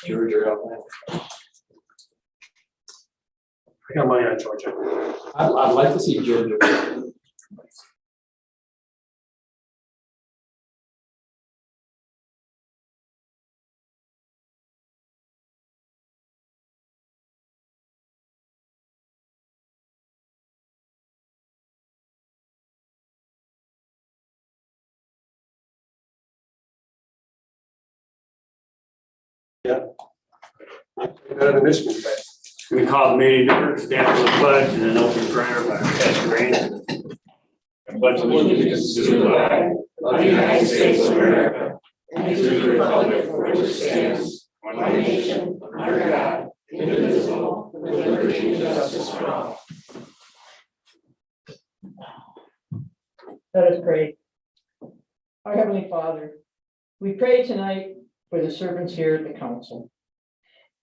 Georgia out there. I got money on Georgia. I'd like to see Georgia. Better than Michigan, but We call the meeting to order, stand for the pledge and then open prayer by Pastor Green. I pledge allegiance to the flag of the United States of America and to the republic for which it stands, one nation, under God, indivisible, with liberty and justice for all. Let us pray. Our Heavenly Father, we pray tonight for the servants here at the council,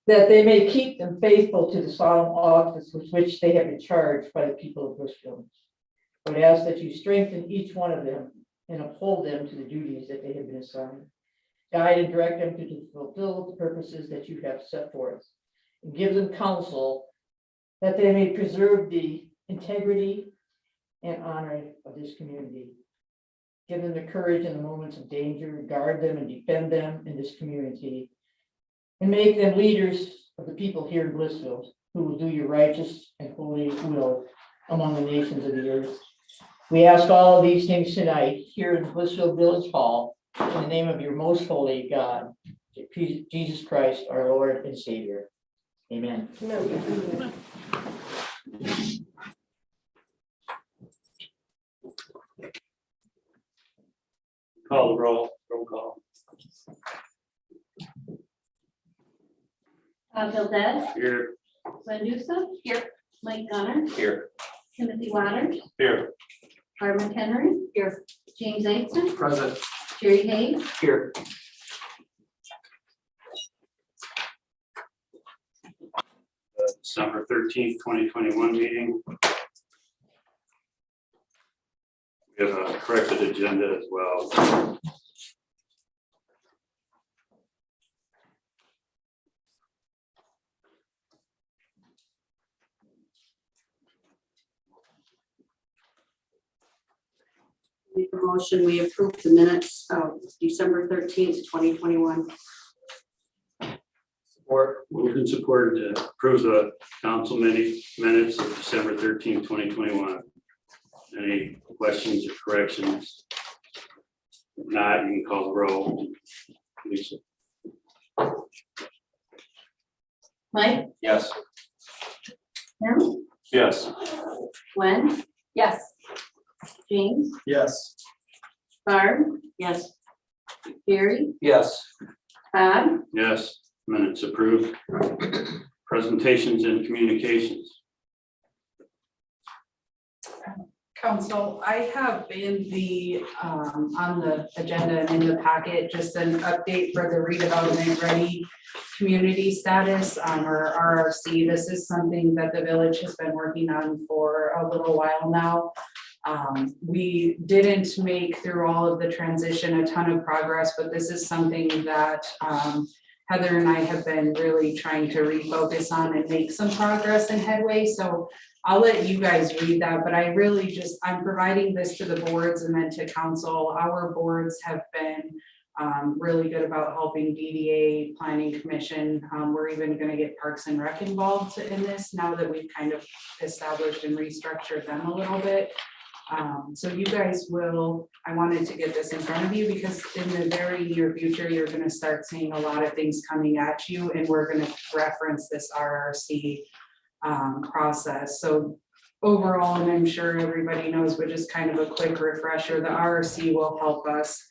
that they may keep them faithful to the solemn office with which they have been charged by the people of Blissfield. I would ask that you strengthen each one of them and uphold them to the duties that they have been assigned. Guide and direct them to fulfill the purposes that you have set forth, and give them counsel that they may preserve the integrity and honor of this community. Give them the courage in the moments of danger, guard them and defend them in this community, and make them leaders of the people here in Blissfield who will do your righteous and holy will among the nations of the earth. We ask all of these things tonight here in Blissfield Village Hall in the name of your most holy God, Jesus Christ, our Lord and Savior. Amen. Amen. Call the roll call. Valdez, Here. Wendusa, here, Mike Gunner, Here. Timothy Waters, Here. Barb McHenry, here, James Eitzen, Present. Jerry Hayes, Here. December 13th, 2021 meeting. We have a corrected agenda as well. Make a motion, we approve the minutes of December 13th, 2021. Support. Moved and supported to approve the council minutes of December 13th, 2021. Any questions or corrections? If not, you can call the roll. Lisa. Mike, Yes. Tim, Yes. Wen, yes, James, Yes. Barb, Yes. Jerry, Yes. Bob, Yes. Minutes approved. Presentations and communications. Council, I have in the, on the agenda and in the packet, just an update for the redevelopment ready community status, or RRC. This is something that the village has been working on for a little while now. We didn't make through all of the transition a ton of progress, but this is something that Heather and I have been really trying to refocus on and make some progress and headway. So I'll let you guys read that, but I really I'm providing this to the boards and then to council. Our boards have been really good about helping DDA, Planning Commission. We're even going to get Parks and Rec involved in this now that we've kind of established and restructured them a little bit. So you guys will, I wanted to get this in front of you because in the very near future, you're going to start seeing a lot of things coming at you, and we're going to reference this RRC process. So overall, and I'm sure everybody knows, but just kind of a quick refresher, the RRC will help us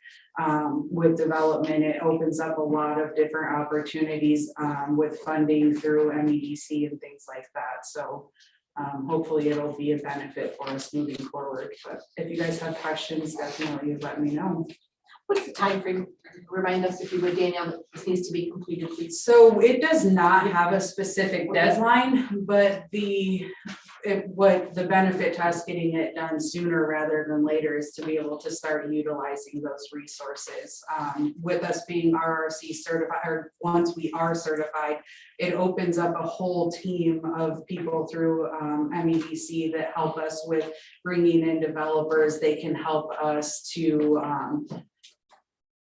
with development. It opens up a lot of different opportunities with funding through MEDC and things like that. So hopefully it'll be a benefit for us moving forward. But if you guys have questions, definitely let me know. what's the time frame? Remind us if you would, Danielle, that this needs to be completed, please. So it does not have a specific deadline, but what the benefit to us getting it done sooner rather than later is to be able to start utilizing those resources. With us being RRC certified, or once we are certified, it opens up a whole team of people through MEDC that help us with bringing in developers. They can help us to,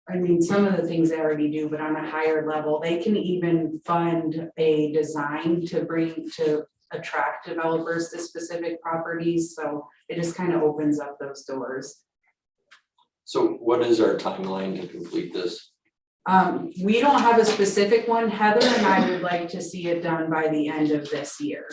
I mean, some of the things they already do, but on a higher level, they can even fund a design to attract developers to specific properties. So it just kind of opens up those doors. So what is our timeline to complete this? We don't have a specific one. Heather and I would like to see it done by the end of this year.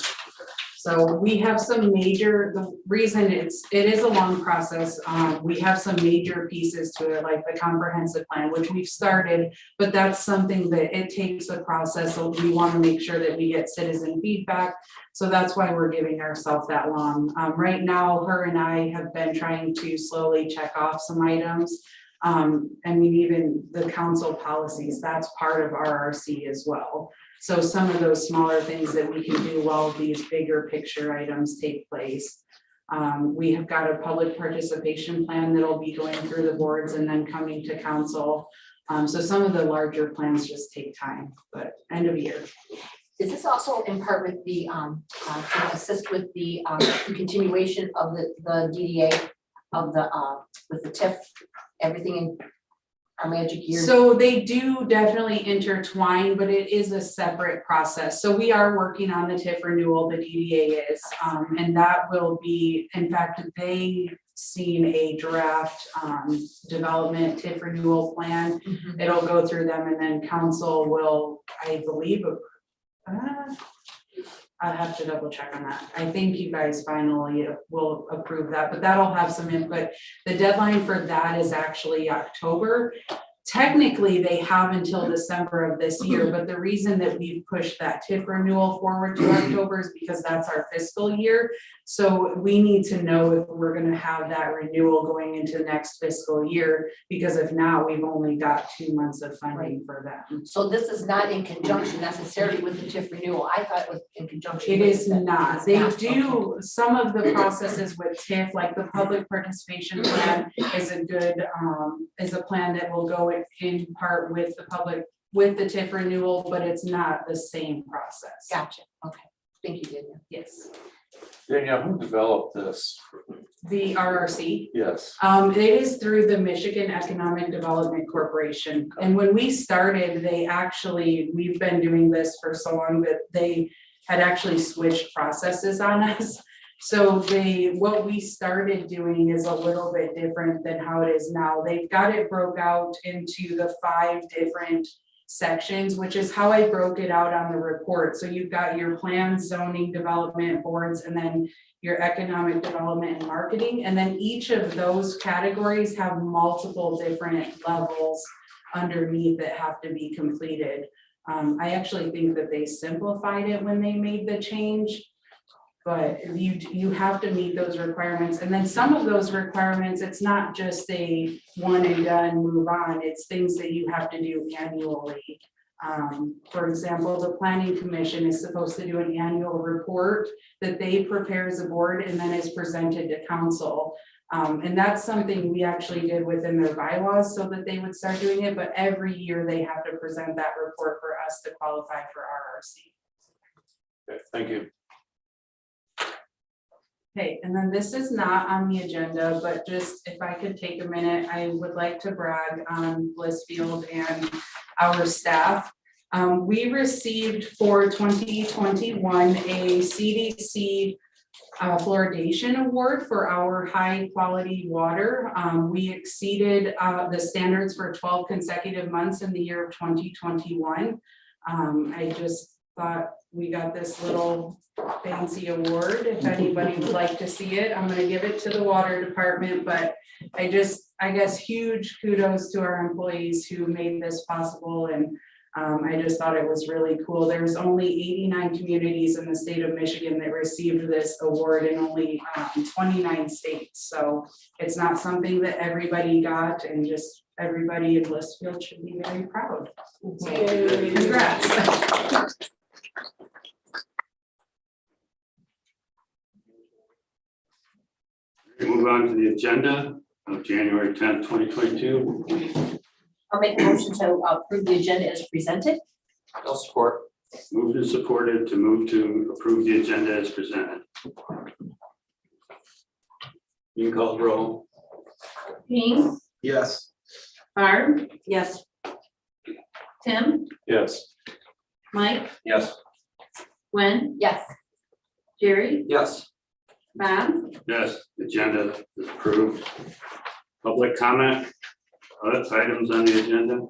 So we have some major, the reason it is a long process, we have some major pieces to it, like the comprehensive plan, which we've started, but that's something that it takes a process. So we want to make sure that we get citizen feedback. So that's why we're giving ourselves that long. Right now, her and I have been trying to slowly check off some items. I mean, even the council policies, that's part of RRC as well. So some of those smaller things that we can do while these bigger picture items take place. We have got a public participation plan that'll be going through the boards and then coming to council. So some of the larger plans just take time, but end of year. Is this also in part with the, to assist with the continuation of the DDA of the, with the TIF, everything in our magic year? So they do definitely intertwine, but it is a separate process. So we are working on the TIF renewal, the DDA is, and that will be, in fact, they seen a draft development TIF renewal plan. It'll go through them and then council will, I believe, I'll have to double check on that. I think you guys finally will approve that, but that'll have some input. The deadline for that is actually October. Technically, they have until December of this year, but the reason that we've pushed that TIF renewal forward to October is because that's our fiscal year. So we need to know if we're going to have that renewal going into next fiscal year, because if not, we've only got 2 months of funding for them. So this is not in conjunction necessarily with the TIF renewal. I thought it was in conjunction. It with is it. not. It's They not. do some of the processes with TIF, like the public participation plan is a good, is a plan that will go in part with the public, with the TIF renewal, but it's not the same process. Gotcha. Okay. Thank you, Daniel. Yes. Danielle, who developed this? The RRC. Yes. It is through the Michigan Economic Development Corporation. And when we started, we've been doing this for so long that they had actually switched processes on us. So what we started doing is a little bit different than how it is now. They've got it broke out into the 5 different sections, which is how I broke it out on the report. So you've got your plan, zoning, development boards, and then your economic development and marketing. And then each of those categories have multiple different levels underneath that have to be completed. I actually think that they simplified it when they made the change. But you have to meet those requirements. And then some of those requirements, it's not just a one and done, move on. It's things that you have to do annually. For example, the planning commission is supposed to do an annual report that they prepare as a board and then is presented to council. And that's something we actually did within their bylaws so that they would start doing it. But every year they have to present that report for us to qualify for RRC. Okay, thank you. Okay, and then this is not on the agenda, but just if I could take a minute, I would like to brag on Blissfield and our staff. We received for 2021 a CDC fluoridation award for our high quality water. We exceeded the standards for 12 consecutive months in the year of 2021. I just thought we got this little fancy award. If anybody would like to see it, I'm going to give it to the water department, but I guess huge kudos to our employees who made this possible. And I just thought it was really cool. There's only 89 communities in the state of Michigan that received this award in only 29 states. So it's not something that everybody got, and just everybody in Blissfield should be very proud. Congrats. move on to the agenda of January 10th, 2022. I'll make a motion to approve the agenda as presented. I'll support. Moved and supported to move to approve the agenda as presented. You can call the roll. King, Yes. Barb, Yes. Tim, Yes. Mike, Yes. Gwen, Yes. Jerry, Yes. Bob, Yes, agenda is approved. Public comment, other items on the agenda?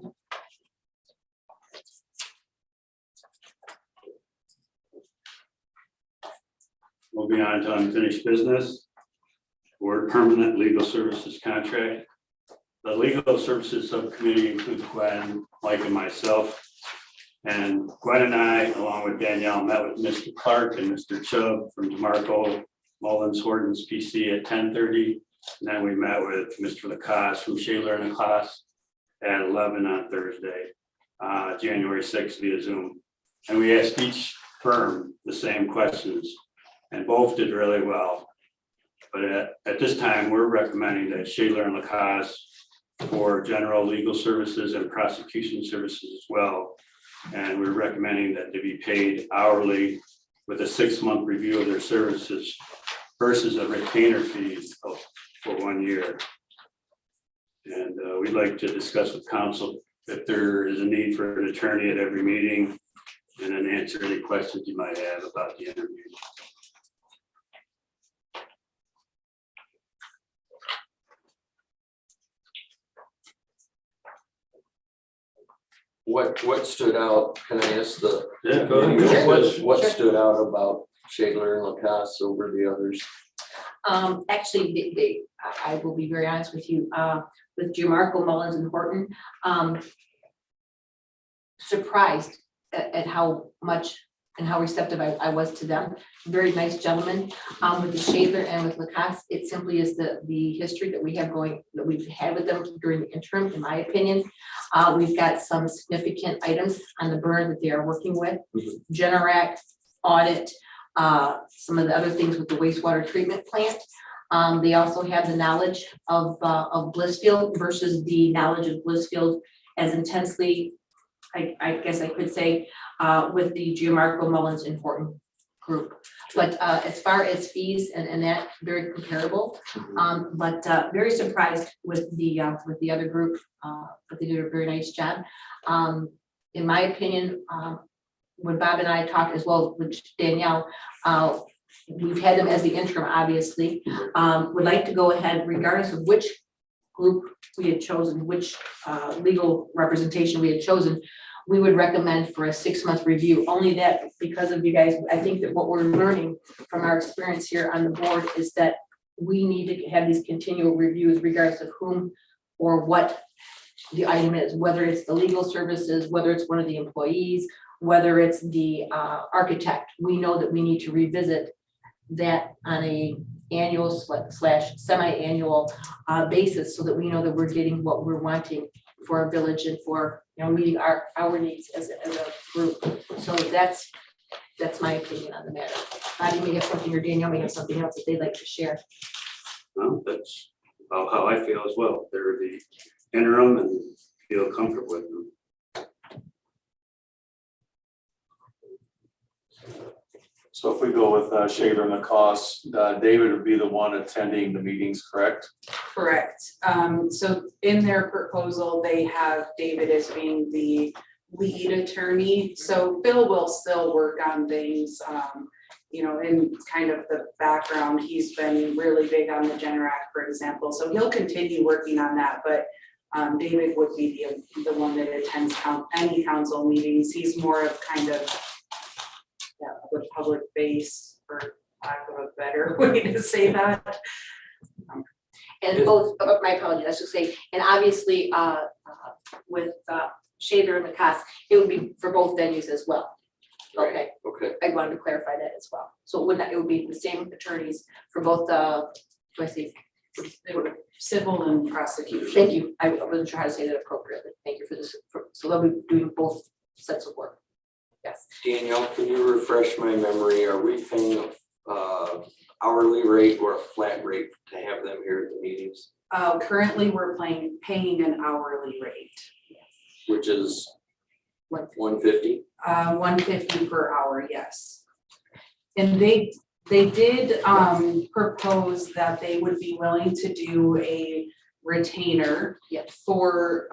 Moving on to unfinished business. Board permanent legal services contract. The legal services subcommittee includes Gwen, Mike, and myself. And Gwen and I, along with Danielle, met with Mr. Clark and Mr. Chubb from DeMarco Mullins Hortons PC at 10:30. And then we met with Mr. Lacoste from Shaler and Lacoste at 11 on Thursday, January 6th via Zoom. And we asked each firm the same questions and both did really well. But at this time, we're recommending that Shaler and Lacoste for general legal services and prosecution services as well. And we're recommending that they be paid hourly with a 6-month review of their services versus a retainer fee for 1 year. And we'd like to discuss with council if there is a need for an attorney at every meeting and then answer any questions you might have about the interview. What stood out, can I ask the? Yeah, go ahead. What Sure. stood out about Shaler and Lacoste over the others? Actually, I will be very honest with you, with DeMarco, Mullins and Horton, surprised at how much and how receptive I was to them. Very nice gentlemen. With the Shaler and with Lacoste, it simply is the history that we have going, that we've had with them during the interim, in my opinion. We've got some significant items on the burner that they are working with. Generac, audit, some of the other things with the wastewater treatment plant. They also have the knowledge of Blissfield versus the knowledge of Blissfield as intensely, I guess I could say, with the DeMarco, Mullins and Horton group. But as far as fees and that, very comparable. But very surprised with the other group, but they did a very nice job. In my opinion, when Bob and I talked as well with Danielle, we've had them as the interim, obviously. Would like to go ahead regardless of which group we had chosen, which legal representation we had chosen, we would recommend for a 6-month review. Only that because of you guys, I think that what we're learning from our experience here on the board is that we need to have these continual reviews regardless of whom or what the item is, whether it's the legal services, whether it's one of the employees, whether it's the architect. We know that we need to revisit that on a annual slash semi-annual basis so that we know that we're getting what we're wanting for our village and for, you know, meeting our needs as a group. So that's my opinion on the matter. Patty may have something, or Danielle may have something else that they'd like to share. Well, that's about how I feel as well. They're the interim and feel comfortable with them. So if we go with Shaler and Lacoste, David would be the one attending the meetings, correct? Correct. So in their proposal, they have David as being the lead attorney. So Phil will still work on things, you know, in kind of the background. He's been really big on the Generac, for example. So he'll continue working on that, but David would be the one that attends any council meetings. He's more of kind of the public face, for lack of a better way to say that. And both, my apologies, I should say, and obviously with Shaler and Lacoste, it would be for both venues as well. Okay, Okay. I wanted to clarify that as well. So it would not, it would be the same attorneys for both the, do I say? Civil and prosecution. Thank you. I wasn't sure how to say that appropriately. Thank you for this. So they'll be doing both sets of work. Yes. Danielle, can you refresh my memory? Are we paying hourly rate or a flat rate to have them here at the meetings, Currently, we're paying an hourly rate, which is $150? $150 per hour, yes. And they did propose that they would be willing to do a retainer Yes. for,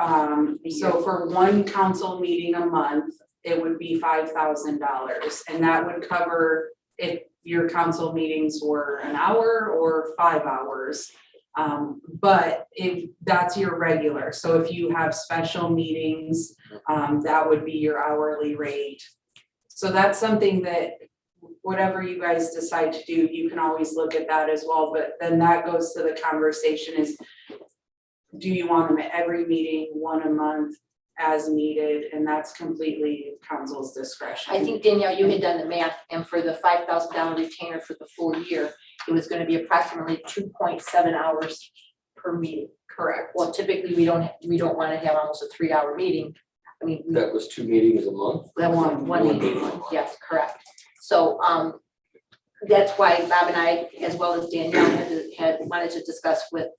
so for one council meeting a month, it would be $5,000. And that would cover if your council meetings were an hour or 5 hours. But if that's your regular, so if you have special meetings, that would be your hourly rate. So that's something that whatever you guys decide to do, you can always look at that as well. But then that goes to the conversation is, do you want them at every meeting, one a month as needed? And that's completely council's discretion. I think Danielle, you had done the math, and for the $5,000 retainer for the full year, it was gonna be approximately 2.7 hours per meeting. Correct. Well, typically, we don't wanna have almost a 3-hour meeting. I mean, That was 2 meetings a month? that one meeting, yes, correct. So, that's why Bob and I, as well as Danielle, had wanted to discuss with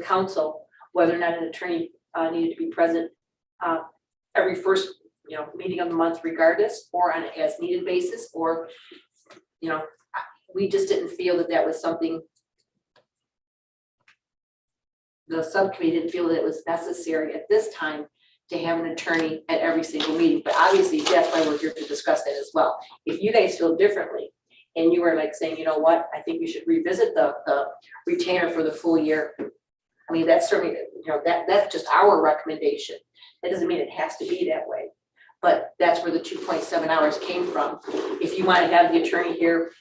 council whether or not an attorney needed to be present every first, meeting of the month regardless, or on an as-needed basis, or, we just didn't feel that was something, the subcommittee didn't feel that it was necessary at this time to have an attorney at every single meeting, but obviously that's why we're here to discuss that as well. If you guys feel differently, and you were like saying, you know what, I think we should revisit the retainer for the full year. I mean, that's certainly, that's just our recommendation. That doesn't mean it has to be that way. But that's where the 2.7 hours came from. If you want to have the attorney here,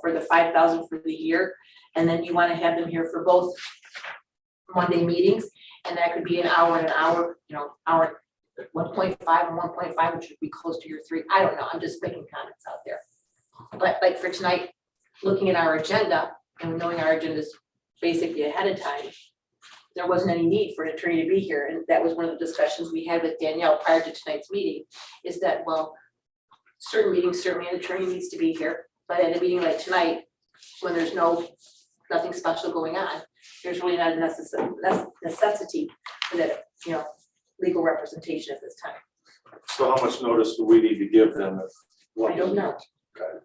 for the 5,000 for the year, and then you want to have them here for both Monday meetings, and that could be an hour and an hour, hour 1.5 and 1.5, which would be close to your 3. I don't know. I'm just making comments out there. But like for tonight, looking at our agenda and knowing our agenda is basically ahead of time, there wasn't any need for an attorney to be here. And that was one of the discussions we had with Danielle prior to tonight's meeting, is that, well, certain meetings, certainly an attorney needs to be here. But at a meeting like tonight, when there's nothing special going on, there's really not a necessity for that, legal representation at this time. So how much notice do we need to give them? I don't know.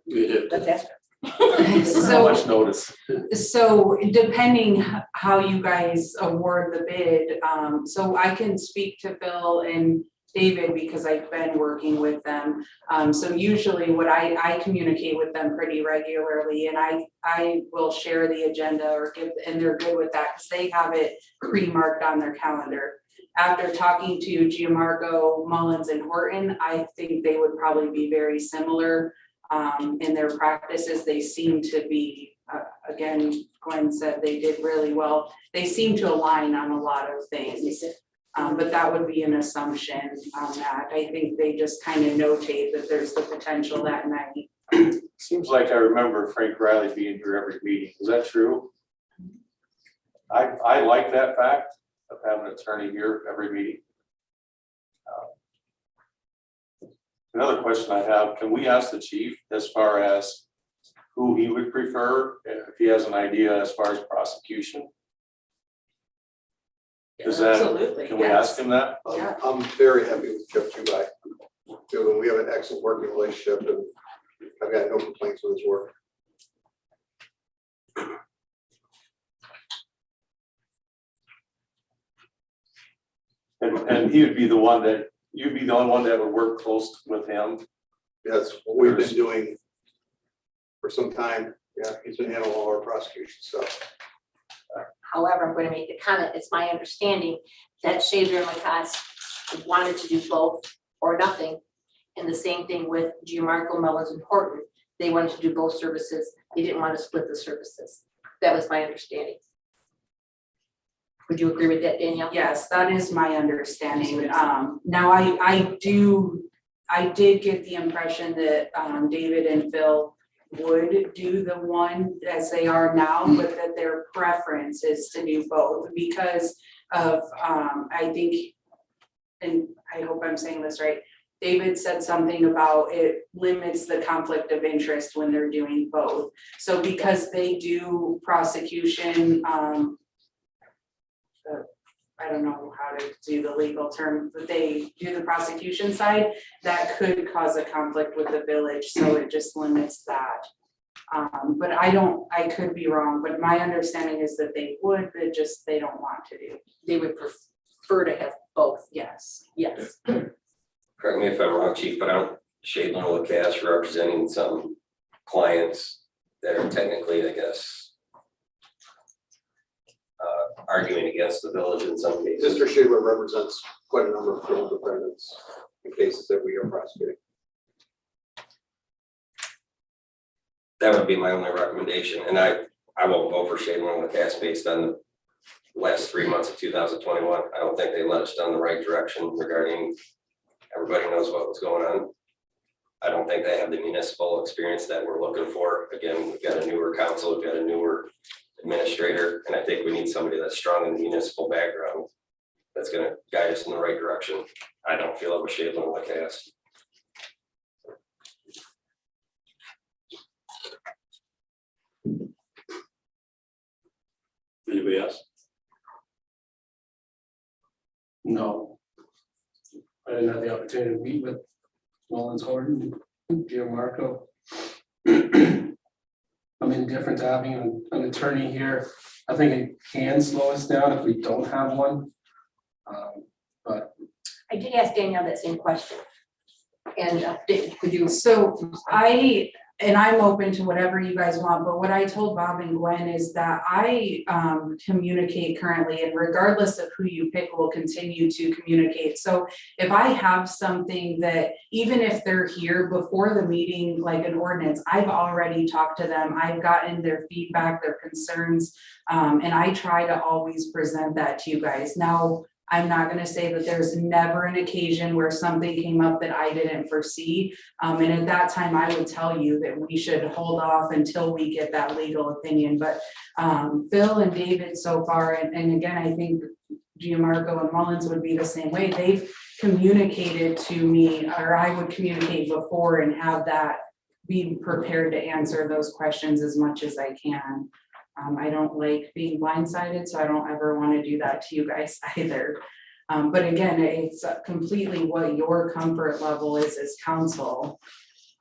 Let's ask her. How much notice? So depending how you guys award the bid, so I can speak to Phil and David because I've been working with them. So usually what I communicate with them pretty regularly, and I will share the agenda and they're good with that because they have it pre-marked on their calendar. After talking to Gianmarco, Mullins, and Horton, I think they would probably be very similar in their practices. They seem to be, again, Gwen said they did really well. They seem to align on a lot of things. But that would be an assumption on that. I think they just kind of notate that there's the potential that night. Seems like I remember Frank Riley being here every meeting. Is that true? I like that fact of having an attorney here every meeting. Another question I have, can we ask the chief as far as who he would prefer, if he has an idea as far as prosecution? Is that, Absolutely, can we yes. ask him that? Yeah. I'm very happy with Jeff Chubai. We have an excellent working relationship, and I've got no complaints with his work. And he would be the one that, you'd be the only one that would work close with him. That's what we've been doing for some time. Yeah, he's been handling all our prosecution stuff. However, I'm going to make the comment, it's my understanding that Shaver and Lacoste wanted to do both or nothing. And the same thing with Gianmarco, Mullins, and Horton. They wanted to do both services. They didn't want to split the services. That was my understanding. Would you agree with that, Danielle? Yes, that is my understanding. Now I did get the impression that David and Phil would do the one as they are now, but that their preference is to do both because of, I think, and I hope I'm saying this right, David said something about it limits the conflict of interest when they're doing both. So because they do prosecution, I don't know how to do the legal term, but they do the prosecution side, that could cause a conflict with the village, so it just limits that. But I could be wrong, but my understanding is that they would, but just they don't want to do. They would prefer to have both, Yes. yes. Correct me if I'm wrong, Chief, but I'm Shadlin Lacasse representing some clients that are technically, I guess, arguing against the village in some cases. Mr. Schaefer represents quite a number of criminal defendants in cases that we are prosecuting. That would be my only recommendation, and I won't vote for Shadlin Lacasse based on the last 3 months of 2021. I don't think they led us down the right direction regarding, everybody knows what was going on. I don't think they have the municipal experience that we're looking for. Again, we've got a newer council, we've got a newer administrator, and I think we need somebody that's strong in the municipal background that's gonna guide us in the right direction. I don't feel it with Shadlin Lacasse. Anybody else? No. I didn't have the opportunity to meet with Mullins Horton, Gianmarco. I'm indifferent to having an attorney here. I think it can slow us down if we don't have one. But I did ask Danielle that same question. And could you? So I'm open to whatever you guys want, but what I told Bob and Gwen is that I communicate currently, and regardless of who you pick, will continue to communicate. So if I have something that, even if they're here before the meeting, like an ordinance, I've already talked to them, I've gotten their feedback, their concerns, and I try to always present that to you guys. Now, I'm not gonna say that there's never an occasion where something came up that I didn't foresee. And at that time, I would tell you that we should hold off until we get that legal opinion. But Phil and David so far, and again, I think Gianmarco and Mullins would be the same way. They've communicated to me, or I would communicate before and have that, be prepared to answer those questions as much as I can. I don't like being blindsided, so I don't ever want to do that to you guys either. But again, it's completely what your comfort level is as council,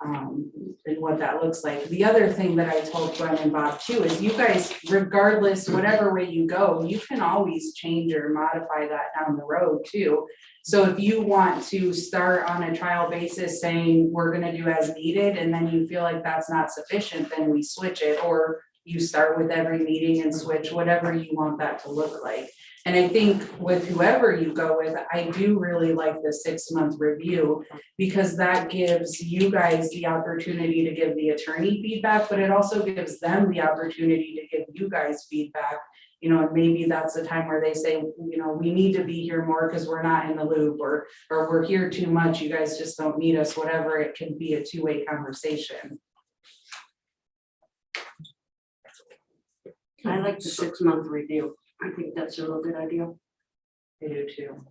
and what that looks like. The other thing that I told Gwen and Bob too is you guys, regardless, whatever way you go, you can always change or modify that down the road too. So if you want to start on a trial basis saying we're gonna do as needed, and then you feel like that's not sufficient, then we switch it, or you start with every meeting and switch, whatever you want that to look like. And I think with whoever you go with, I do really like the 6-month review, because that gives you guys the opportunity to give the attorney feedback, but it also gives them the opportunity to give you guys feedback. You know, and maybe that's the time where they say, you know, we need to be here more because we're not in the loop, or we're here too much, you guys just don't need us, whatever. It can be a two-way conversation. I like the 6-month review. I think that's a real good idea. I do too.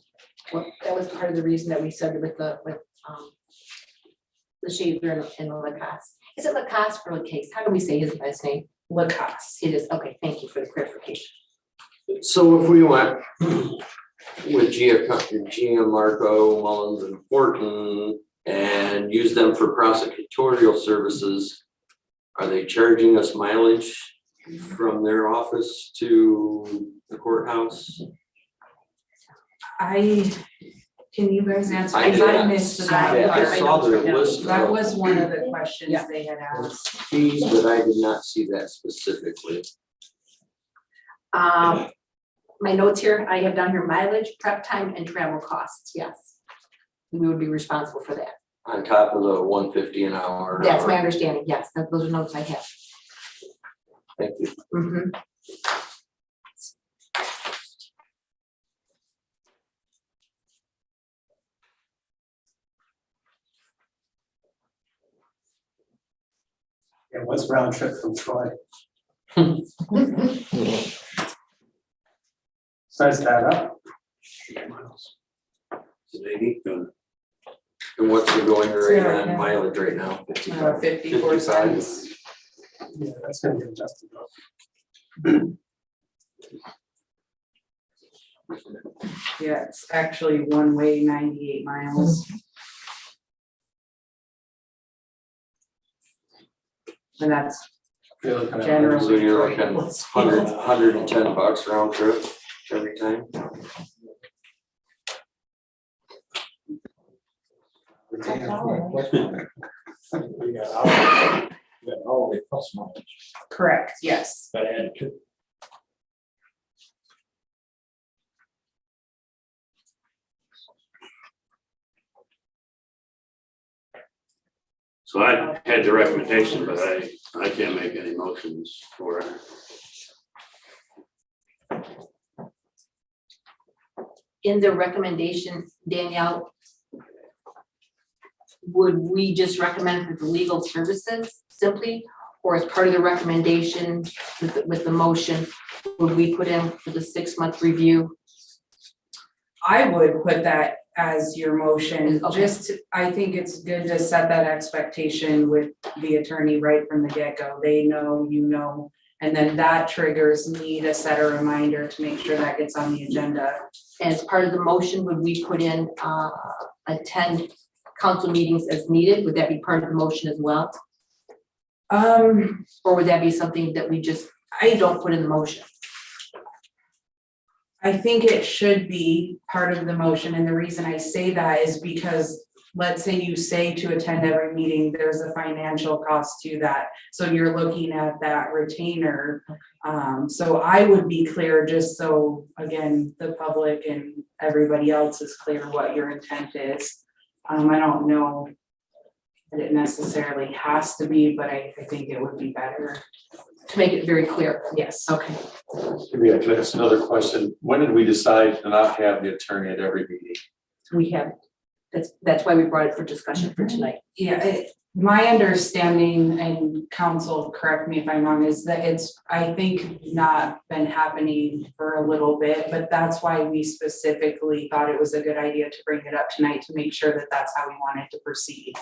Well, that was part of the reason that we started with the shaver and the Lacasse. Is it Lacasse or Lacasse? How do we say his last name? Lacasse. It is, okay, thank you for the clarification. So if we went with Gianmarco, Mullins and Horton and use them for prosecutorial services, are they charging us mileage from their office to the courthouse? Can you guys answer? I Because did I not missed see that. that. I part. saw their list That of was one of the questions Yeah. they had asked. fees, but I did not see that specifically. My notes here, I have down here mileage, prep time and travel costs, yes. We would be responsible for that. On top of the $150 an hour. That's my understanding, yes, those are notes I have. Thank you. Mhm. yeah, what's round trip from Troy? Size that up. So they need to And what's the going rate Yeah, on yeah. mileage right now? 54 cents. Yeah, that's gonna get adjusted up. Yeah, it's actually one way 98 miles. And that's Feel like kind of- generally. So you're right looking at Blissfield. $110 round trip every time? Correct, yes. So I had the recommendation, but I can't make any motions for it. In the recommendation, Danielle, would we just recommend for the legal services simply? Or as part of the recommendation with the motion, would we put in for the 6-month review? I would put that as your motion, Okay. just, I think it's good to set that expectation with the attorney right from the get-go. They know, you know, and then that triggers me to set a reminder to make sure that gets on the agenda. As part of the motion, would we put in attend council meetings as needed? Would that be part of the motion as well? Or would that be something that we just, I don't put in the motion? I think it should be part of the motion, and the reason I say that is because, let's say you say to attend every meeting, there's a financial cost to that. So you're looking at that retainer. So I would be clear, just so, again, the public and everybody else is clear what your intent is. I don't know that it necessarily has to be, but I think it would be better. To make it very clear. Yes. Okay. Maybe I could ask another question. When did we decide to not have the attorney at every meeting? We have, that's why we brought it for discussion for tonight. Yeah, my understanding, and counsel, correct me if I'm wrong, is that it's, I think, not been happening for a little bit, but that's why we specifically thought it was a good idea to bring it up tonight to make sure that that's how we wanted to proceed.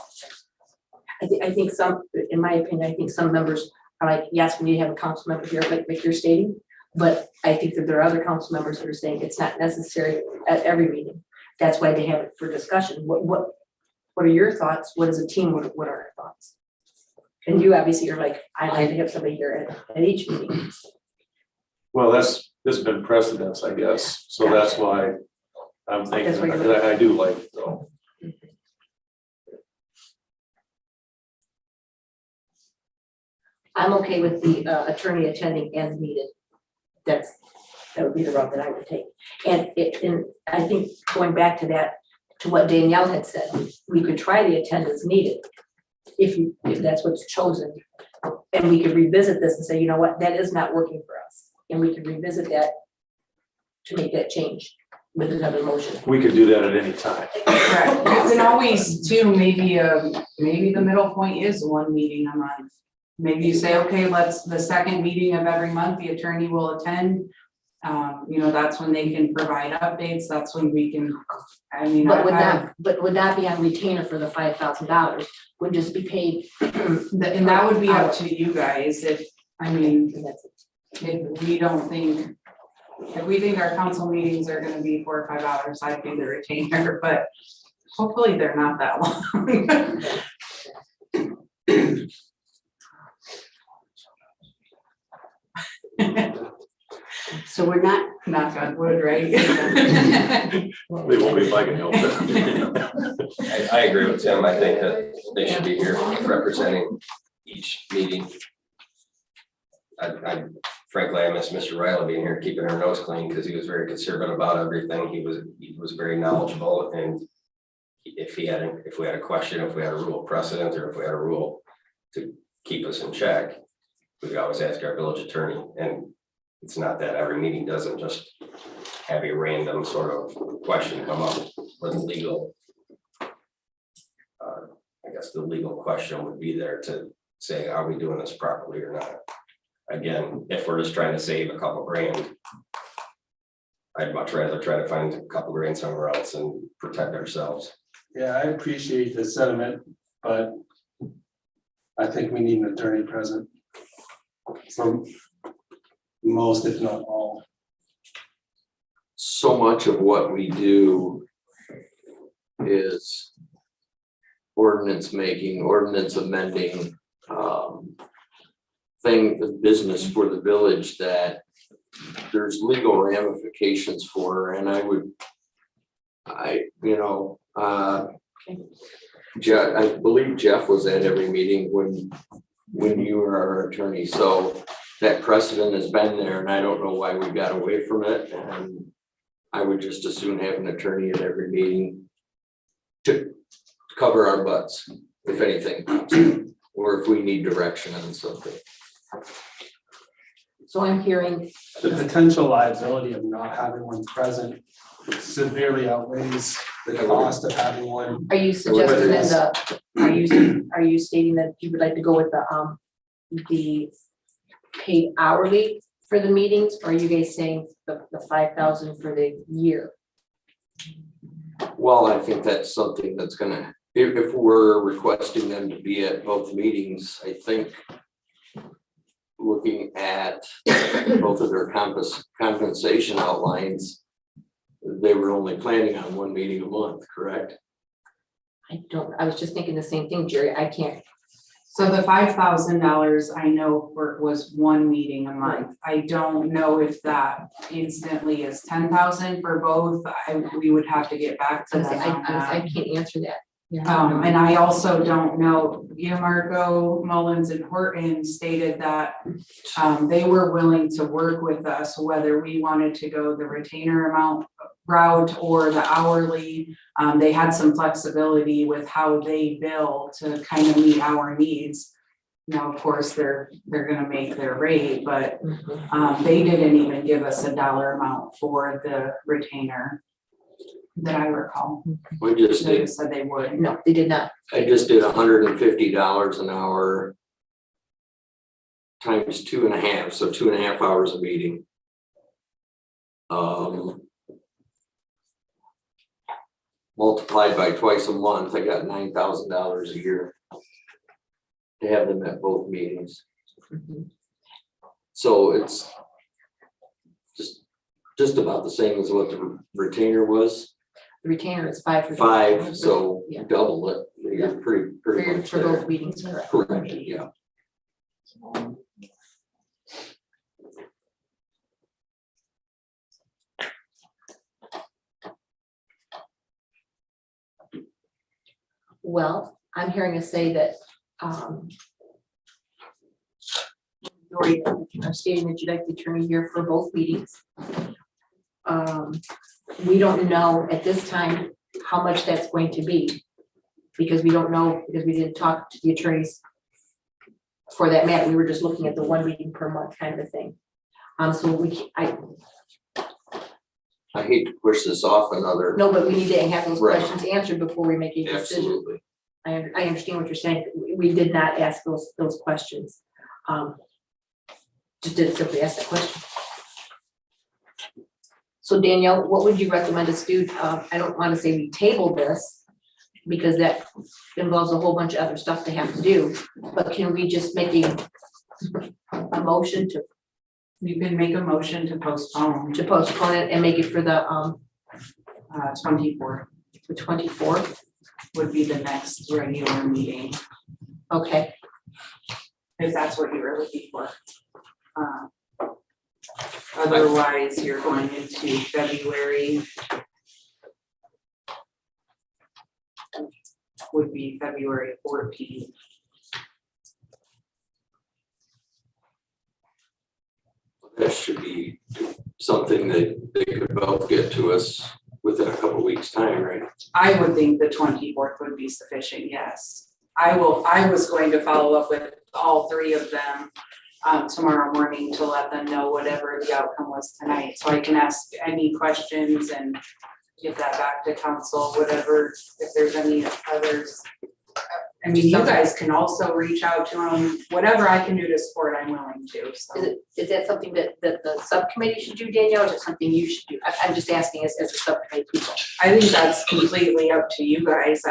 I think some, in my opinion, I think some members are like, yes, we need to have a council member here, like you're stating. But I think that there are other council members that are saying it's not necessary at every meeting. That's why they have it for discussion. What are your thoughts? What is a team? What are our thoughts? And you obviously are like, I like to have somebody here at each meeting. Well, this has been precedence, I guess, so that's why I'm thinking, That's why you're that I do like it though. I'm okay with the attorney attending as needed. That would be the route that I would take. And I think going back to that, to what Danielle had said, we could try the attendance needed if that's what's chosen. And we could revisit this and say, you know what, that is not working for us. And we could revisit that to make that change with another motion. We could do that at any time. Correct. You can always do maybe the middle point is one meeting a month. Maybe you say, okay, the second meeting of every month, the attorney will attend. That's when they can provide updates. That's when we can, But would not be on retainer for the $5,000, would just be paid. and that would be up to you guys if we don't think, if we think our council meetings are gonna be 4 or 5 hours, I'd pay the retainer, but hopefully they're not that long. So we're not, Knock on wood, right? They won't be if I can help it. I agree with Tim. I think that they should be here representing each meeting. Frankly, I miss Mr. Riley being here, keeping our nose clean, because he was very conservative about everything. He was very knowledgeable, and if we had a question, if we had a rule of precedent, or if we had a rule to keep us in check, we could always ask our village attorney. And it's not that every meeting doesn't just have a random sort of question come up with legal. I guess the legal question would be there to say, are we doing this properly or not? Again, if we're just trying to save a couple grand, I'd much rather try to find a couple grand somewhere else and protect ourselves. Yeah, I appreciate the sentiment, but I think we need an attorney present for most, if not all. So much of what we do is ordinance making, ordinance amending, business for the village that there's legal ramifications for, and Jeff, I believe Jeff was at every meeting when you were our attorney, so that precedent has been there, and I don't know why we got away from it, and I would just as soon have an attorney at every meeting to cover our butts, if anything, or if we need direction on something. So I'm hearing, The potential liability of not having one present severely outweighs the cost of having one. are you suggesting that are you stating that you would like to go with the paid hourly for the meetings, or are you guys saying the 5,000 for the year? Well, I think that's something that's gonna, if we're requesting them to be at both meetings, I think looking at both of their compensation outlines, they were only planning on one meeting a month, correct? I was just thinking the same thing, Jerry. I can't, So the $5,000 I know was one meeting a month. I don't know if that instantly is 10,000 for both. We would have to get back to them on that. I can't answer that. And I also don't know, Marco, Mullins and Horton stated that they were willing to work with us, whether we wanted to go the retainer amount route or the hourly. They had some flexibility with how they bill to kind of meet our needs. Now, of course, they're gonna make their rate, but they didn't even give us a dollar amount for the retainer that I recall. We just They did, said they would. No, they did not. I just did $150 an hour times 2.5, so 2.5 hours a meeting. Multiplied by twice a month, I got $9,000 a year to have them at both meetings. So it's just about the same as what the retainer was. The retainer is 5 for 5, so Yeah. double it. You're pretty much for there. both meetings, correct? Correct, yeah. Well, I'm hearing us say that majority are stating that you'd like the attorney here for both meetings. We don't know at this time how much that's going to be, because we don't know, because we didn't talk to the attorneys for that matter. We were just looking at the one meeting per month kind of a thing. So I hate to push this off another. no, but we need to have those Right. questions answered before we make a decision. Absolutely. I understand what you're saying. We did not ask those questions. Just didn't simply ask that question. So Danielle, what would you recommend us do? I don't want to say we table this, because that involves a whole bunch of other stuff to have to do, but can we just make a motion to You can make a motion to postpone postpone it and make it for the 24th the 24th? would be the next regular meeting, Okay, if that's what you were looking for. Otherwise, you're going into February. Would be February 14th. That should be something that they could both get to us within a couple weeks' time, right? I would think the 24th would be sufficient, yes. I was going to follow up with all three of them tomorrow morning to let them know whatever the outcome was tonight. So I can ask any questions and get that back to council, whatever, if there's any others, I mean, you guys can also reach out to them, whatever I can do to support, I'm willing to, so. Is that something that the subcommittee should do, Danielle, or is it something you should do? I'm just asking as a subcommittee people. I think that's completely up to you guys.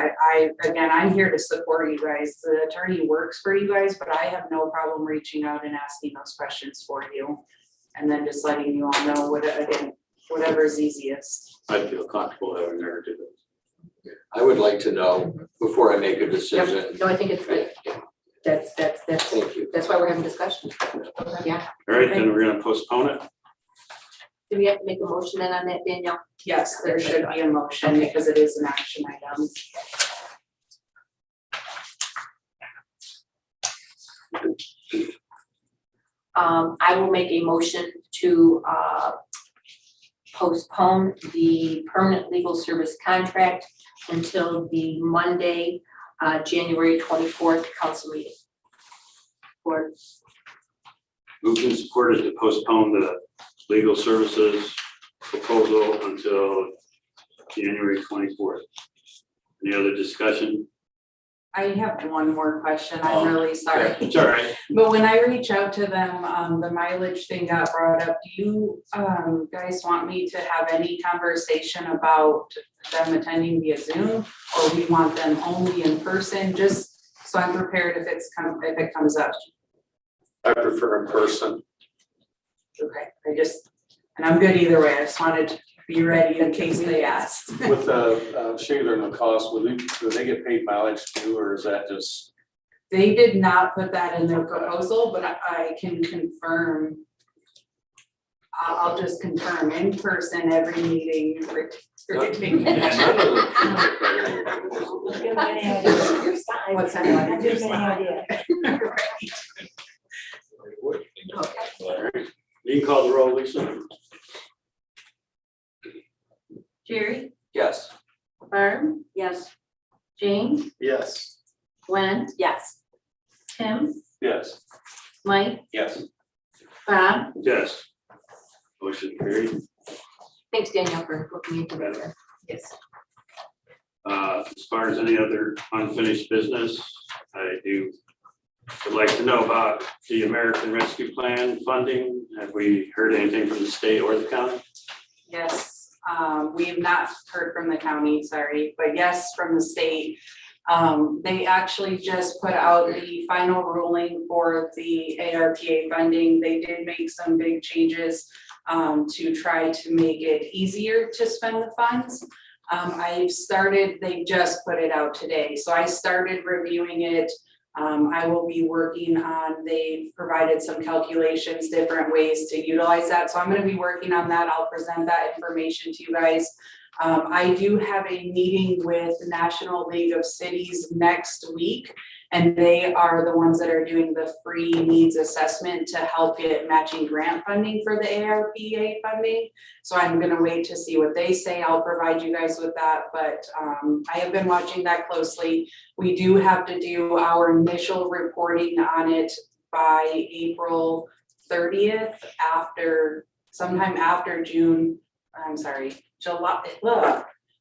Again, I'm here to support you guys. The attorney works for you guys, but I have no problem reaching out and asking those questions for you. And then just letting you all know whatever's easiest. I feel comfortable having her do it. I would like to know before I make a decision. No, I think it's good. That's, Thank you. that's why we're having discussion. Yeah. All right, then we're gonna postpone it. Do we have to make a motion then on that, Danielle? Yes, there should be a motion because it is an action item. I will make a motion to postpone the permanent legal service contract until the Monday, January 24th council meeting. Or Moved and supported to postpone the legal services proposal until January 24th. Any other discussion? I have one more question. I'm really sorry. It's all right. But when I reach out to them, the mileage thing got brought up. Do you guys want me to have any conversation about them attending via Zoom? Or we want them only in person, just so I'm prepared if it comes up? I prefer in person. Okay, and I'm good either way. I just wanted to be ready in case they asked. With the Shaler and the cost, do they get paid mileage too, or is that just? They did not put that in their proposal, but I can confirm. I'll just confirm in person every meeting. What's that? You can call the roll, Lisa. Jerry, Yes. Barb, yes. Jane, Yes. Gwen, Yes. Tim, Yes. Mike, Yes. Bob, Yes. Motion carried. Thanks, Danielle, for looking into that. yes. As far as any other unfinished business, I would like to know about the American Rescue Plan funding. Have we heard anything from the state or the county? Yes, we have not heard from the county, sorry, but yes, from the state. They actually just put out the final ruling for the ARPA funding. They did make some big changes to try to make it easier to spend the funds. They just put it out today, so I started reviewing it. I will be working on, they provided some calculations, different ways to utilize that. So I'm going to be working on that. I'll present that information to you guys. I do have a meeting with the National League of Cities next week, and they are the ones that are doing the free needs assessment to help get matching grant funding for the ARPA funding. So I'm going to wait to see what they say. I'll provide you guys with that, but I have been watching that closely. We do have to do our initial reporting on it by April 30th, sometime after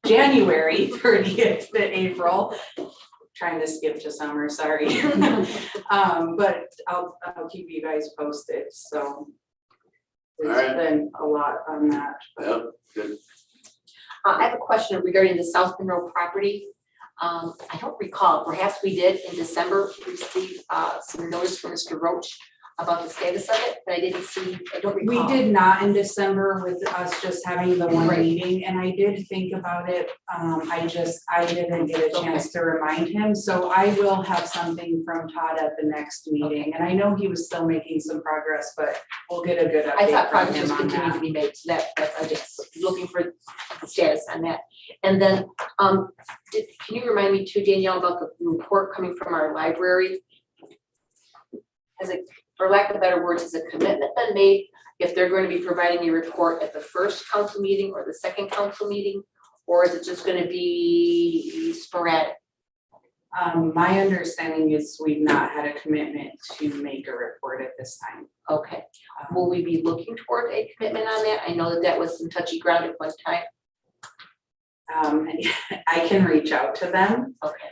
January 30th to April. Trying to skip to summer, sorry. But I'll keep you guys posted, so. There's been a lot on that. Yep, good. I have a question regarding the South Monroe property. I don't recall, perhaps we did in December receive some notice from Mr. Roach about the status of it, but I don't recall. We did not in December with us just having the one Right. meeting, and I did think about it. I didn't get a chance to remind him, so I will have something from Todd at the next meeting. And I know he was still making some progress, but we'll get a good I thought update from progress him was on continuing to that. be made, so that's, I'm just looking for the status on that. And then, can you remind me too, Danielle, about the report coming from our library? Has it, for lack of better words, has a commitment been made if they're going to be providing a report at the first council meeting or the second council meeting? Or is it just gonna be sporadic? My understanding is we've not had a commitment to make a report at this time. Okay, will we be looking toward a commitment on that? I know that was some touchy ground at one time. I can reach out to them. Okay.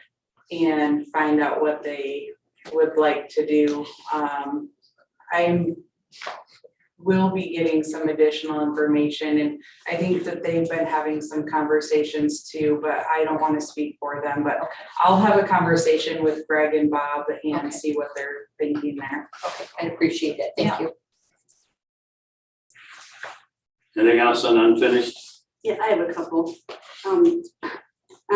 and find out what they would like to do. I will be getting some additional information, and I think that they've been having some conversations too, but I don't want to speak for them, but I'll have a conversation with Greg and Bob and Okay. see what they're thinking there. Okay, I appreciate that, thank you. Anything else on unfinished? Yeah, I have a couple. On